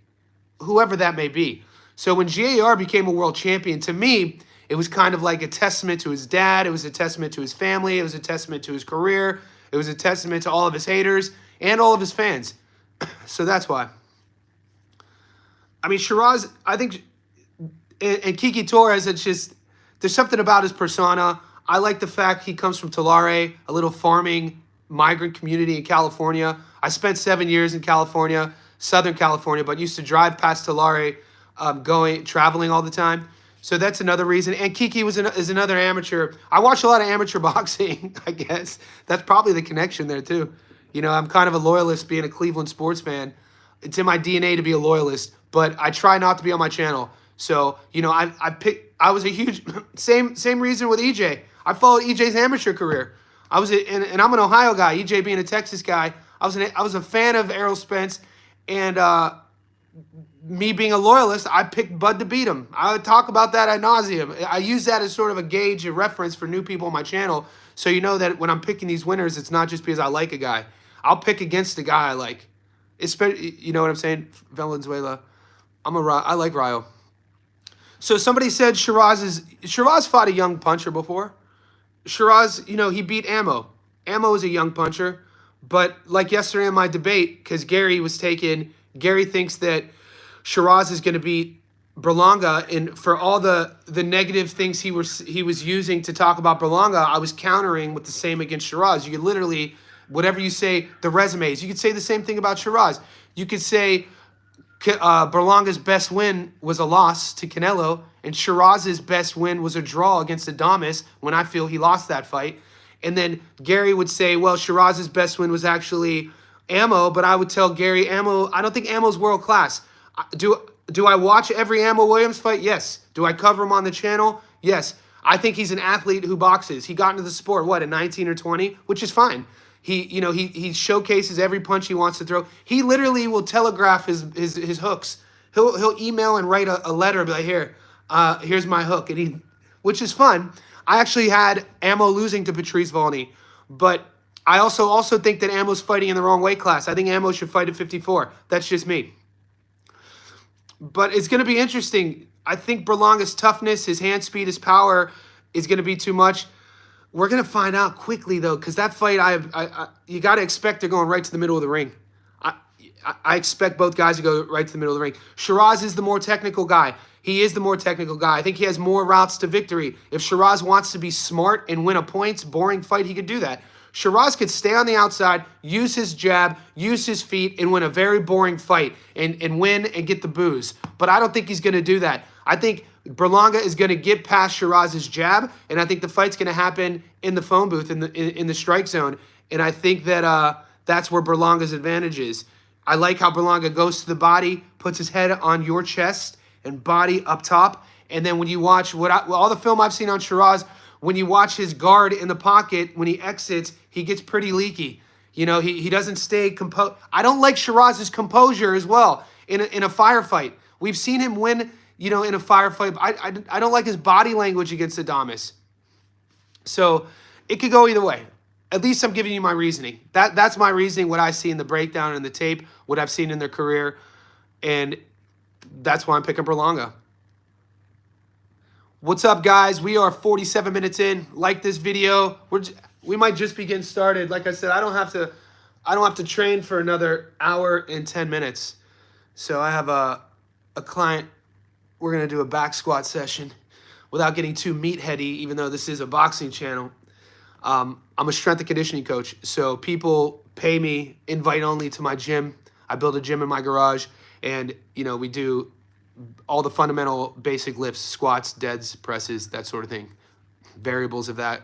whoever that may be. So when GAR became a world champion, to me, it was kind of like a testament to his dad. It was a testament to his family. It was a testament to his career. It was a testament to all of his haters and all of his fans. So that's why. I mean, Shiraz, I think, and Kiki Torres, it's just, there's something about his persona. I like the fact he comes from Tulare, a little farming migrant community in California. I spent 7 years in California, Southern California, but used to drive past Tulare, traveling all the time. So that's another reason. And Kiki is another amateur. I watch a lot of amateur boxing, I guess. That's probably the connection there, too. You know, I'm kind of a loyalist being a Cleveland sports fan. It's in my DNA to be a loyalist, but I try not to be on my channel. So, you know, I was a huge, same reason with EJ. I followed EJ's amateur career. And I'm an Ohio guy, EJ being a Texas guy. I was a fan of Errol Spence, and me being a loyalist, I picked Bud to beat him. I would talk about that ad nauseum. I use that as sort of a gauge, a reference for new people on my channel, so you know that when I'm picking these winners, it's not just because I like a guy. I'll pick against the guy I like. You know what I'm saying? Valenzuela. I like Ryo. So somebody said Shiraz fought a young puncher before. Shiraz, you know, he beat Ammo. Ammo is a young puncher. But like yesterday in my debate, because Gary thinks that Shiraz is going to beat Berlanga, and for all the negative things he was using to talk about Berlanga, I was countering with the same against Shiraz. You could literally, whatever you say, the resumes, you could say the same thing about Shiraz. You could say Berlanga's best win was a loss to Canelo, and Shiraz's best win was a draw against Adames when I feel he lost that fight. And then Gary would say, well, Shiraz's best win was actually Ammo, but I would tell Gary, Ammo, I don't think Ammo's world class. Do I watch every Ammo Williams fight? Yes. Do I cover him on the channel? Yes. I think he's an athlete who boxes. He got into the sport, at 19 or 20, which is fine. He showcases every punch he wants to throw. He literally will telegraph his hooks. He'll email and write a letter and be like, here's my hook, which is fun. I actually had Ammo losing to Patrice Volney, but I also think that Ammo's fighting in the wrong weight class. I think Ammo should fight at 54. That's just me. But it's going to be interesting. I think Berlanga's toughness, his hand speed, his power is going to be too much. We're going to find out quickly, though, because that fight, you got to expect they're going right to the middle of the ring. I expect both guys to go right to the middle of the ring. Shiraz is the more technical guy. He is the more technical guy. I think he has more routes to victory. If Shiraz wants to be smart and win a points, boring fight, he could do that. Shiraz could stay on the outside, use his jab, use his feet, and win a very boring fight and win and get the booze. But I don't think he's going to do that. I think Berlanga is going to get past Shiraz's jab, and I think the fight's going to happen in the phone booth, in the strike zone. And I think that that's where Berlanga's advantage is. I like how Berlanga goes to the body, puts his head on your chest and body up top. And then when you watch all the film I've seen on Shiraz, when you watch his guard in the pocket, when he exits, he gets pretty leaky. He doesn't stay composed. I don't like Shiraz's composure as well in a firefight. We've seen him win, in a firefight. I don't like his body language against Adames. So it could go either way. At least I'm giving you my reasoning. That's my reasoning, what I see in the breakdown and the tape, what I've seen in their career, and that's why I'm picking Berlanga. What's up, guys? We are 47 minutes in. Like this video. We might just be getting started. Like I said, I don't have to train for another hour and 10 minutes. So I have a client. We're gonna do a back squat session without getting too meatheady, even though this is a boxing channel. I'm a strength and conditioning coach, so people pay me invite only to my gym. I build a gym in my garage, and we do all the fundamental basic lifts, squats, deads, presses, that sort of thing, variables of that.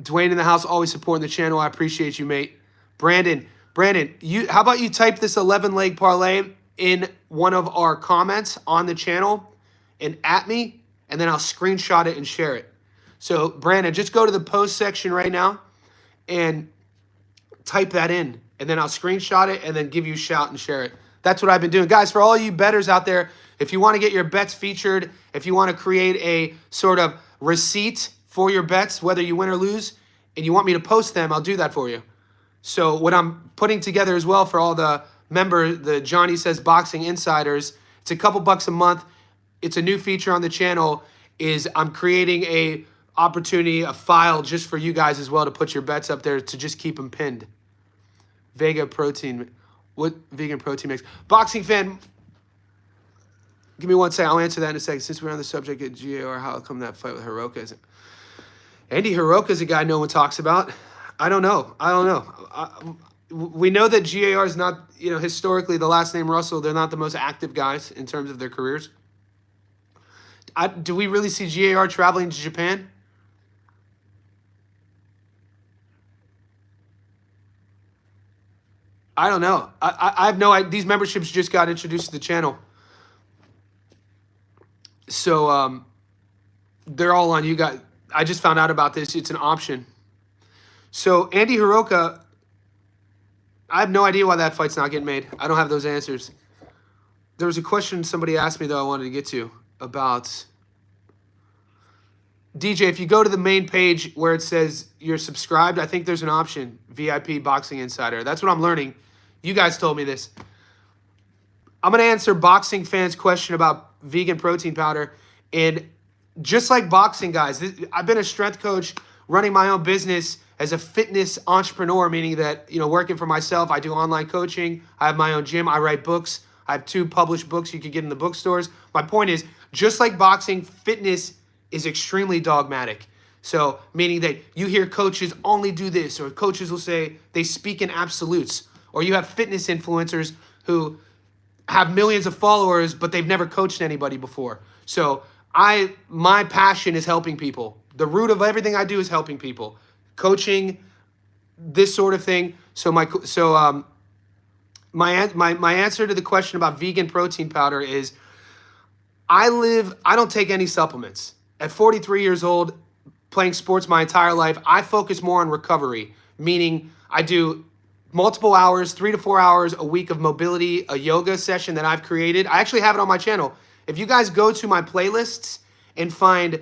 Dwayne in the house, always supporting the channel. I appreciate you, mate. Brandon, how about you type this 11-leg parlay in one of our comments on the channel and at me, and then I'll screenshot it and share it. So, Brandon, just go to the post section right now and type that in, and then I'll screenshot it and then give you a shout and share it. That's what I've been doing. Guys, for all you bettors out there, if you want to get your bets featured, if you want to create a sort of receipt for your bets, whether you win or lose, and you want me to post them, I'll do that for you. So what I'm putting together as well for all the the Johnny Says Boxing Insiders, it's a couple bucks a month. It's a new feature on the channel, is I'm creating a opportunity, a file just for you guys as well to put your bets up there to just keep them pinned. Vega protein. What vegan protein mix? Boxing fan, give me one second. I'll answer that in a second. Since we're on the subject of GAR, how come that fight with Hiroka isn't? Andy Hiroka is a guy no one talks about. I don't know. We know that GAR is not, historically the last name Russell, they're not the most active guys in terms of their careers. Do we really see GAR traveling to Japan? I don't know. I have no idea. These memberships just got introduced to the channel. So they're all on you guys. I just found out about this. It's an option. So Andy Hiroka, I have no idea why that fight's not getting made. I don't have those answers. There was a question somebody asked me, though, I wanted to get to about... DJ, if you go to the main page where it says you're subscribed, I think there's an option, VIP Boxing Insider. That's what I'm learning. You guys told me this. I'm going to answer boxing fans' question about vegan protein powder. And just like boxing, guys, I've been a strength coach running my own business as a fitness entrepreneur, meaning that, working for myself, I do online coaching. I have my own gym. I write books. I have 2 published books you can get in the bookstores. My point is, just like boxing, fitness is extremely dogmatic. So meaning that you hear coaches only do this, or coaches will say they speak in absolutes, or you have fitness influencers who have millions of followers, but they've never coached anybody before. So my passion is helping people. The root of everything I do is helping people, coaching, this sort of thing. So my answer to the question about vegan protein powder is I don't take any supplements. At 43 years old, playing sports my entire life, I focus more on recovery, meaning I do multiple hours, 3 to 4 hours a week of mobility, a yoga session that I've created. I actually have it on my channel. If you guys go to my playlists and find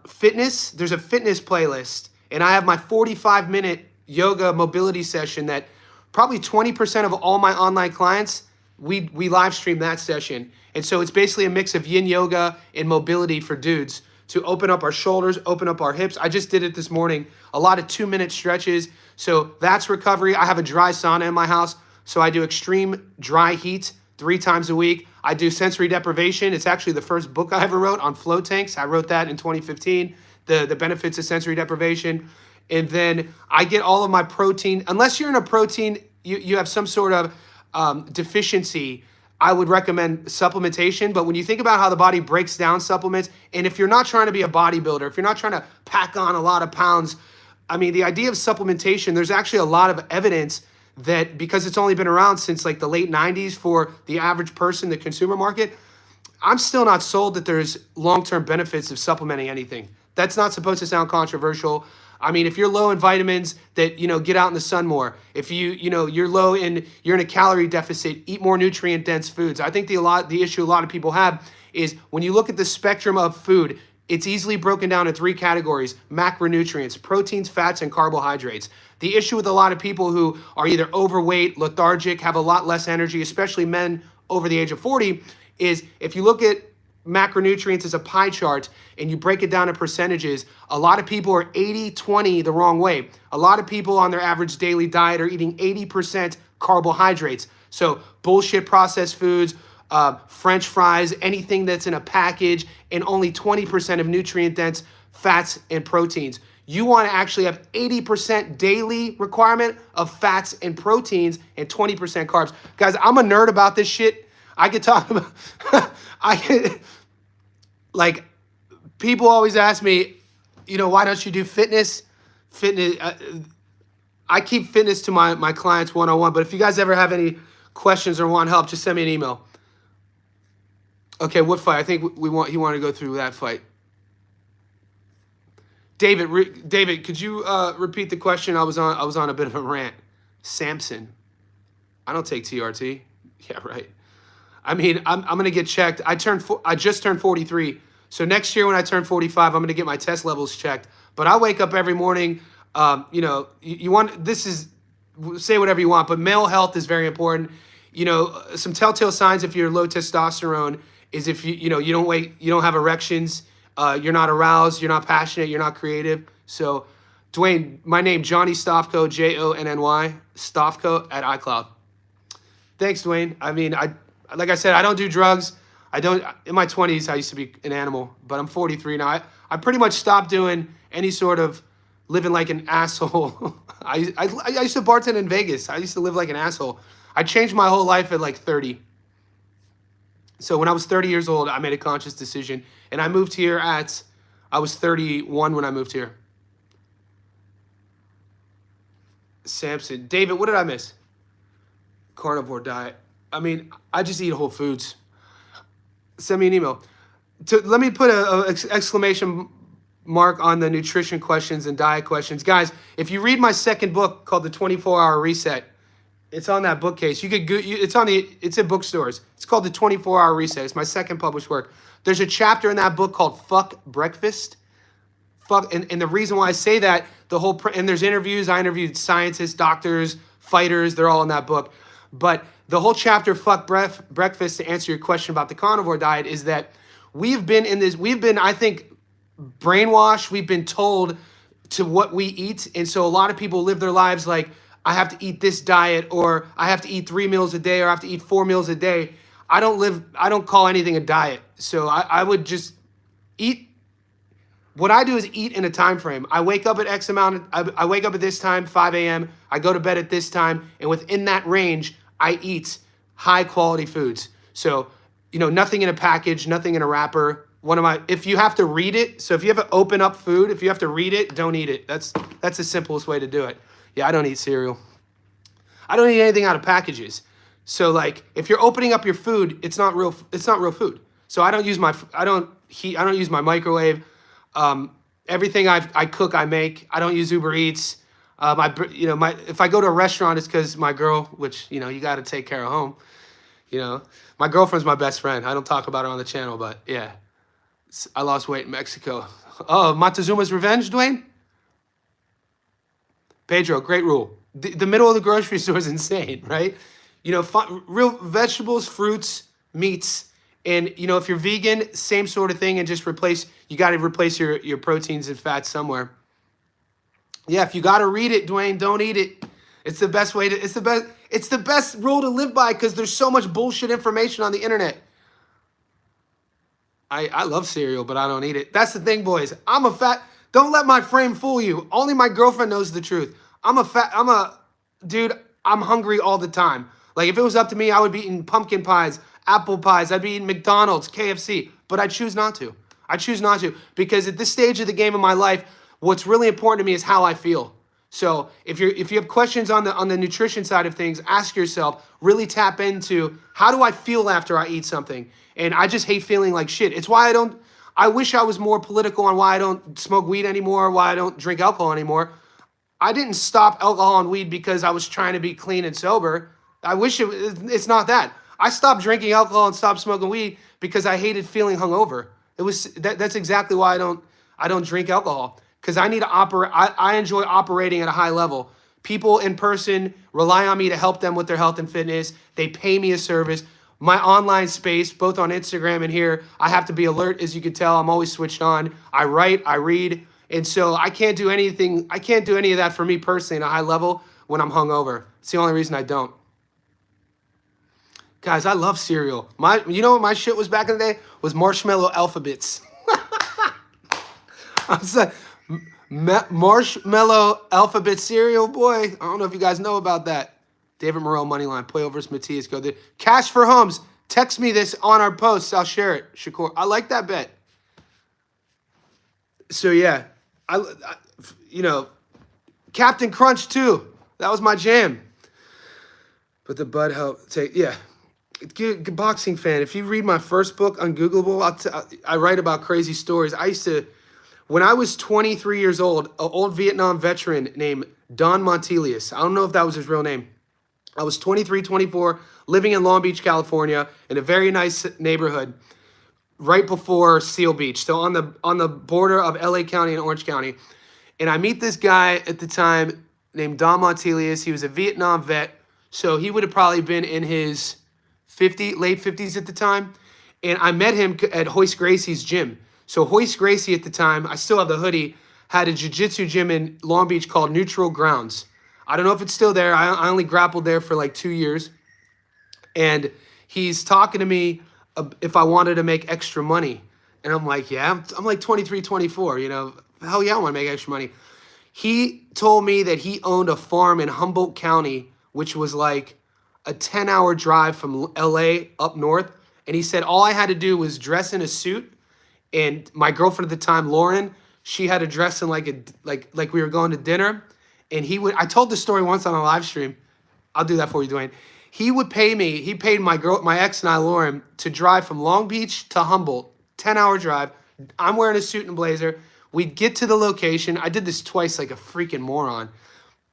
fitness, there's a fitness playlist, and I have my 45-minute yoga mobility session that probably 20% of all my online clients, we live stream that session. And so it's basically a mix of yin yoga and mobility for dudes to open up our shoulders, open up our hips. I just did it this morning. A lot of 2-minute stretches. So that's recovery. I have a dry sauna in my house, so I do extreme dry heat 3 times a week. I do sensory deprivation. It's actually the first book I ever wrote on flow tanks. I wrote that in 2015, the benefits of sensory deprivation. And then I get all of my protein. Unless you're in a protein, you have some sort of deficiency, I would recommend supplementation. But when you think about how the body breaks down supplements, and if you're not trying to be a bodybuilder, if you're not trying to pack on a lot of pounds, I mean, the idea of supplementation, there's actually a lot of evidence that, because it's only been around since like the late 90s for the average person, the consumer market, I'm still not sold that there's long-term benefits of supplementing anything. That's not supposed to sound controversial. I mean, if you're low in vitamins, that, get out in the sun more. If you're low in, you're in a calorie deficit, eat more nutrient dense foods. I think the issue a lot of people have is when you look at the spectrum of food, it's easily broken down in 3 categories: macronutrients, proteins, fats, and carbohydrates. The issue with a lot of people who are either overweight, lethargic, have a lot less energy, especially men over the age of 40, is if you look at macronutrients as a pie chart and you break it down in percentages, a lot of people are 80-20 the wrong way. A lot of people on their average daily diet are eating 80% carbohydrates. So bullshit processed foods, French fries, anything that's in a package, and only 20% of nutrient dense fats and proteins. You want to actually have 80% daily requirement of fats and proteins and 20% carbs. Guys, I'm a nerd about this shit. I could talk about, like, people always ask me, why don't you do fitness? I keep fitness to my clients one-on-one, but if you guys ever have any questions or want help, just send me an email. Okay, what fight? I think he wanted to go through that fight. David, could you repeat the question? I was on a bit of a rant. Samson. I don't take TRT. Yeah, right. I mean, I'm gonna get checked. I just turned 43. So next year when I turn 45, I'm gonna get my test levels checked. But I wake up every morning. Say whatever you want, but male health is very important. Some telltale signs if you're low testosterone is if you don't have erections, you're not aroused, you're not passionate, you're not creative. So, Dwayne, my name, Johnny Stofko, Jonny, Stofko at iCloud. Thanks, Dwayne. I mean, like I said, I don't do drugs. In my 20s, I used to be an animal, but I'm 43 now. I pretty much stopped doing any sort of living like an asshole. I used to bartend in Vegas. I used to live like an asshole. I changed my whole life at like 30. So when I was 30 years old, I made a conscious decision. And I moved here I was 31 when I moved here. Samson. David, what did I miss? Carnivore diet. I mean, I just eat whole foods. Send me an email. Let me put an exclamation mark on the nutrition questions and diet questions. Guys, if you read my second book called The 24-Hour Reset, it's on that bookcase. It's in bookstores. It's called The 24-Hour Reset. It's my second published work. There's a chapter in that book called Fuck Breakfast. And the reason why I say that, and there's interviews. I interviewed scientists, doctors, fighters. They're all in that book. But the whole chapter, Fuck Breakfast, to answer your question about the carnivore diet, is that we've been, I think, brainwashed. We've been told to what we eat. And so a lot of people live their lives like, I have to eat this diet, or I have to eat 3 meals a day, or I have to eat 4 meals a day. I don't call anything a diet. So I would just eat. What I do is eat in a time frame. I wake up at X amount. I wake up at this time, 5 a.m. I go to bed at this time. And within that range, I eat high quality foods. So, nothing in a package, nothing in a wrapper. If you have to read it, so if you have to open up food, if you have to read it, don't eat it. That's the simplest way to do it. Yeah, I don't eat cereal. I don't eat anything out of packages. So like, if you're opening up your food, it's not real food. So I don't use my microwave. Everything I cook, I make. I don't use Uber Eats. If I go to a restaurant, it's because my girl, which, you got to take care of home. My girlfriend's my best friend. I don't talk about her on the channel, but yeah. I lost weight in Mexico. Oh, Montezuma's Revenge, Dwayne? Pedro, great rule. The middle of the grocery store is insane, right? Real vegetables, fruits, meats. And, if you're vegan, same sort of thing, and just you got to replace your proteins and fats somewhere. Yeah, if you got to read it, Dwayne, don't eat it. It's the best way it's the best rule to live by, because there's so much bullshit information on the internet. I love cereal, but I don't eat it. That's the thing, boys. Don't let my frame fool you. Only my girlfriend knows the truth. Dude, I'm hungry all the time. Like, if it was up to me, I would be eating pumpkin pies, apple pies. I'd be eating McDonald's, KFC, but I choose not to. Because at this stage of the game of my life, what's really important to me is how I feel. So if you have questions on the nutrition side of things, ask yourself, really tap into, how do I feel after I eat something? And I just hate feeling like shit. It's why I wish I was more political on why I don't smoke weed anymore, why I don't drink alcohol anymore. I didn't stop alcohol and weed because I was trying to be clean and sober. I wish it's not that. I stopped drinking alcohol and stopped smoking weed because I hated feeling hungover. That's exactly why I don't drink alcohol, because I need to operate. I enjoy operating at a high level. People in person rely on me to help them with their health and fitness. They pay me a service. My online space, both on Instagram and here, I have to be alert. As you can tell, I'm always switched on. I write, I read. And so I can't do any of that for me personally at a high level when I'm hungover. It's the only reason I don't. Guys, I love cereal. You know what my shit was back in the day? Was marshmallow alphabets. I was like, marshmallow alphabet cereal, boy. I don't know if you guys know about that. David Morell, Moneyline, play over Matias, go there. Cash for homes. Text me this on our posts. I'll share it. Shakur, I like that bet. So yeah, Captain Crunch too. That was my jam. But the bud helped take, yeah. Good boxing fan. If you read my first book, Ungoogleable, I write about crazy stories. When I was 23 years old, an old Vietnam veteran named Don Montelius, I don't know if that was his real name. I was 23, 24, living in Long Beach, California, in a very nice neighborhood right before Seal Beach. So on the border of LA County and Orange County. And I meet this guy at the time named Don Montelius. He was a Vietnam vet. So he would have probably been in his late 50s at the time. And I met him at Hoist Gracie's gym. So Hoist Gracie at the time, I still have the hoodie, had a jiu-jitsu gym in Long Beach called Neutral Grounds. I don't know if it's still there. I only grappled there for like 2 years. And he's talking to me if I wanted to make extra money. And I'm like, yeah, I'm like 23, 24, hell yeah, I want to make extra money. He told me that he owned a farm in Humboldt County, which was like a 10-hour drive from LA up north. And he said all I had to do was dress in a suit. And my girlfriend at the time, Lauren, she had to dress in like we were going to dinner. And I told this story once on a live stream. I'll do that for you, Dwayne. He paid my ex and I, Lauren, to drive from Long Beach to Humboldt, 10-hour drive. I'm wearing a suit and blazer. We'd get to the location. I did this twice like a freaking moron.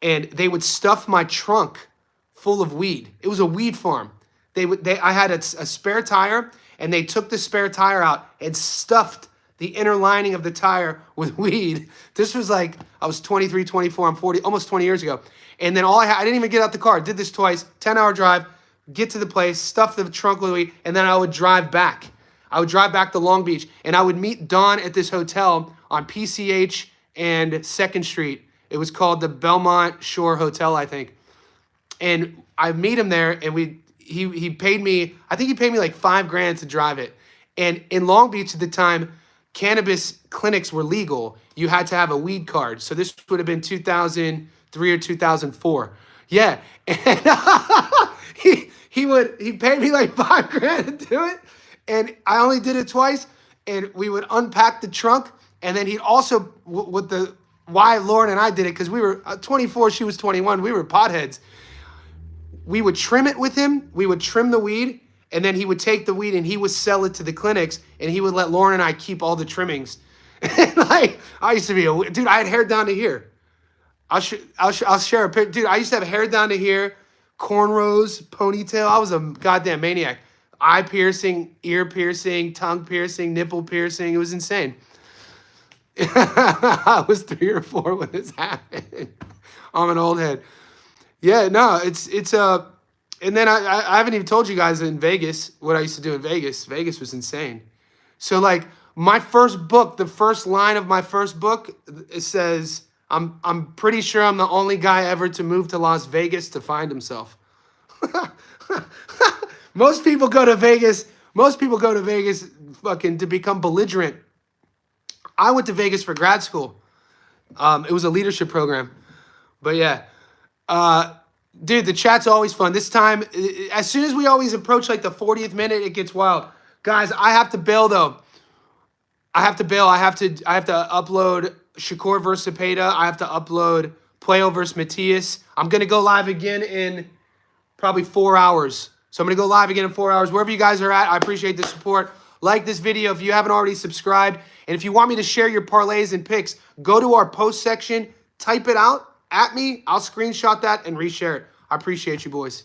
And they would stuff my trunk full of weed. It was a weed farm. I had a spare tire, and they took the spare tire out and stuffed the inner lining of the tire with weed. This was like, I was 23, 24, I'm 40, almost 20 years ago. And then I didn't even get out the car. I did this twice, 10-hour drive, get to the place, stuff the trunk with weed, and then I would drive back. I would drive back to Long Beach, and I would meet Don at this hotel on PCH and 2nd Street. It was called the Belmont Shore Hotel, I think. And I meet him there, and he paid me, I think he paid me like $5,000 to drive it. And in Long Beach at the time, cannabis clinics were legal. You had to have a weed card. So this would have been 2003 or 2004. Yeah. And he paid me like $5,000 to do it. And I only did it twice. And we would unpack the trunk. And then he'd also, why Lauren and I did it, because we were 24, she was 21. We were potheads. We would trim it with him. We would trim the weed. And then he would take the weed and he would sell it to the clinics. And he would let Lauren and I keep all the trimmings. And like, I used to be dude, I had hair down to here. I'll share a picture. Dude, I used to have hair down to here, cornrows, ponytail. I was a goddamn maniac. Eye piercing, ear piercing, tongue piercing, nipple piercing. It was insane. I was 3 or 4 when this happened. I'm an old head. Yeah, no, it's and then I haven't even told you guys in Vegas what I used to do in Vegas. Vegas was insane. So like my first book, the first line of my first book, it says, I'm pretty sure I'm the only guy ever to move to Las Vegas to find himself. Most people go to Vegas fucking to become belligerent. I went to Vegas for grad school. It was a leadership program. But yeah. Dude, the chat's always fun. This time, as soon as we always approach like the 40th minute, it gets wild. Guys, I have to bail though. I have to upload Shakur versus Zepeda. I have to upload Puello versus Matias. I'm going to go live again in probably 4 hours. So I'm going to go live again in 4 hours. Wherever you guys are at, I appreciate the support. Like this video if you haven't already subscribed. And if you want me to share your parlays and picks, go to our post section, type it out at me. I'll screenshot that and reshare it. I appreciate you, boys.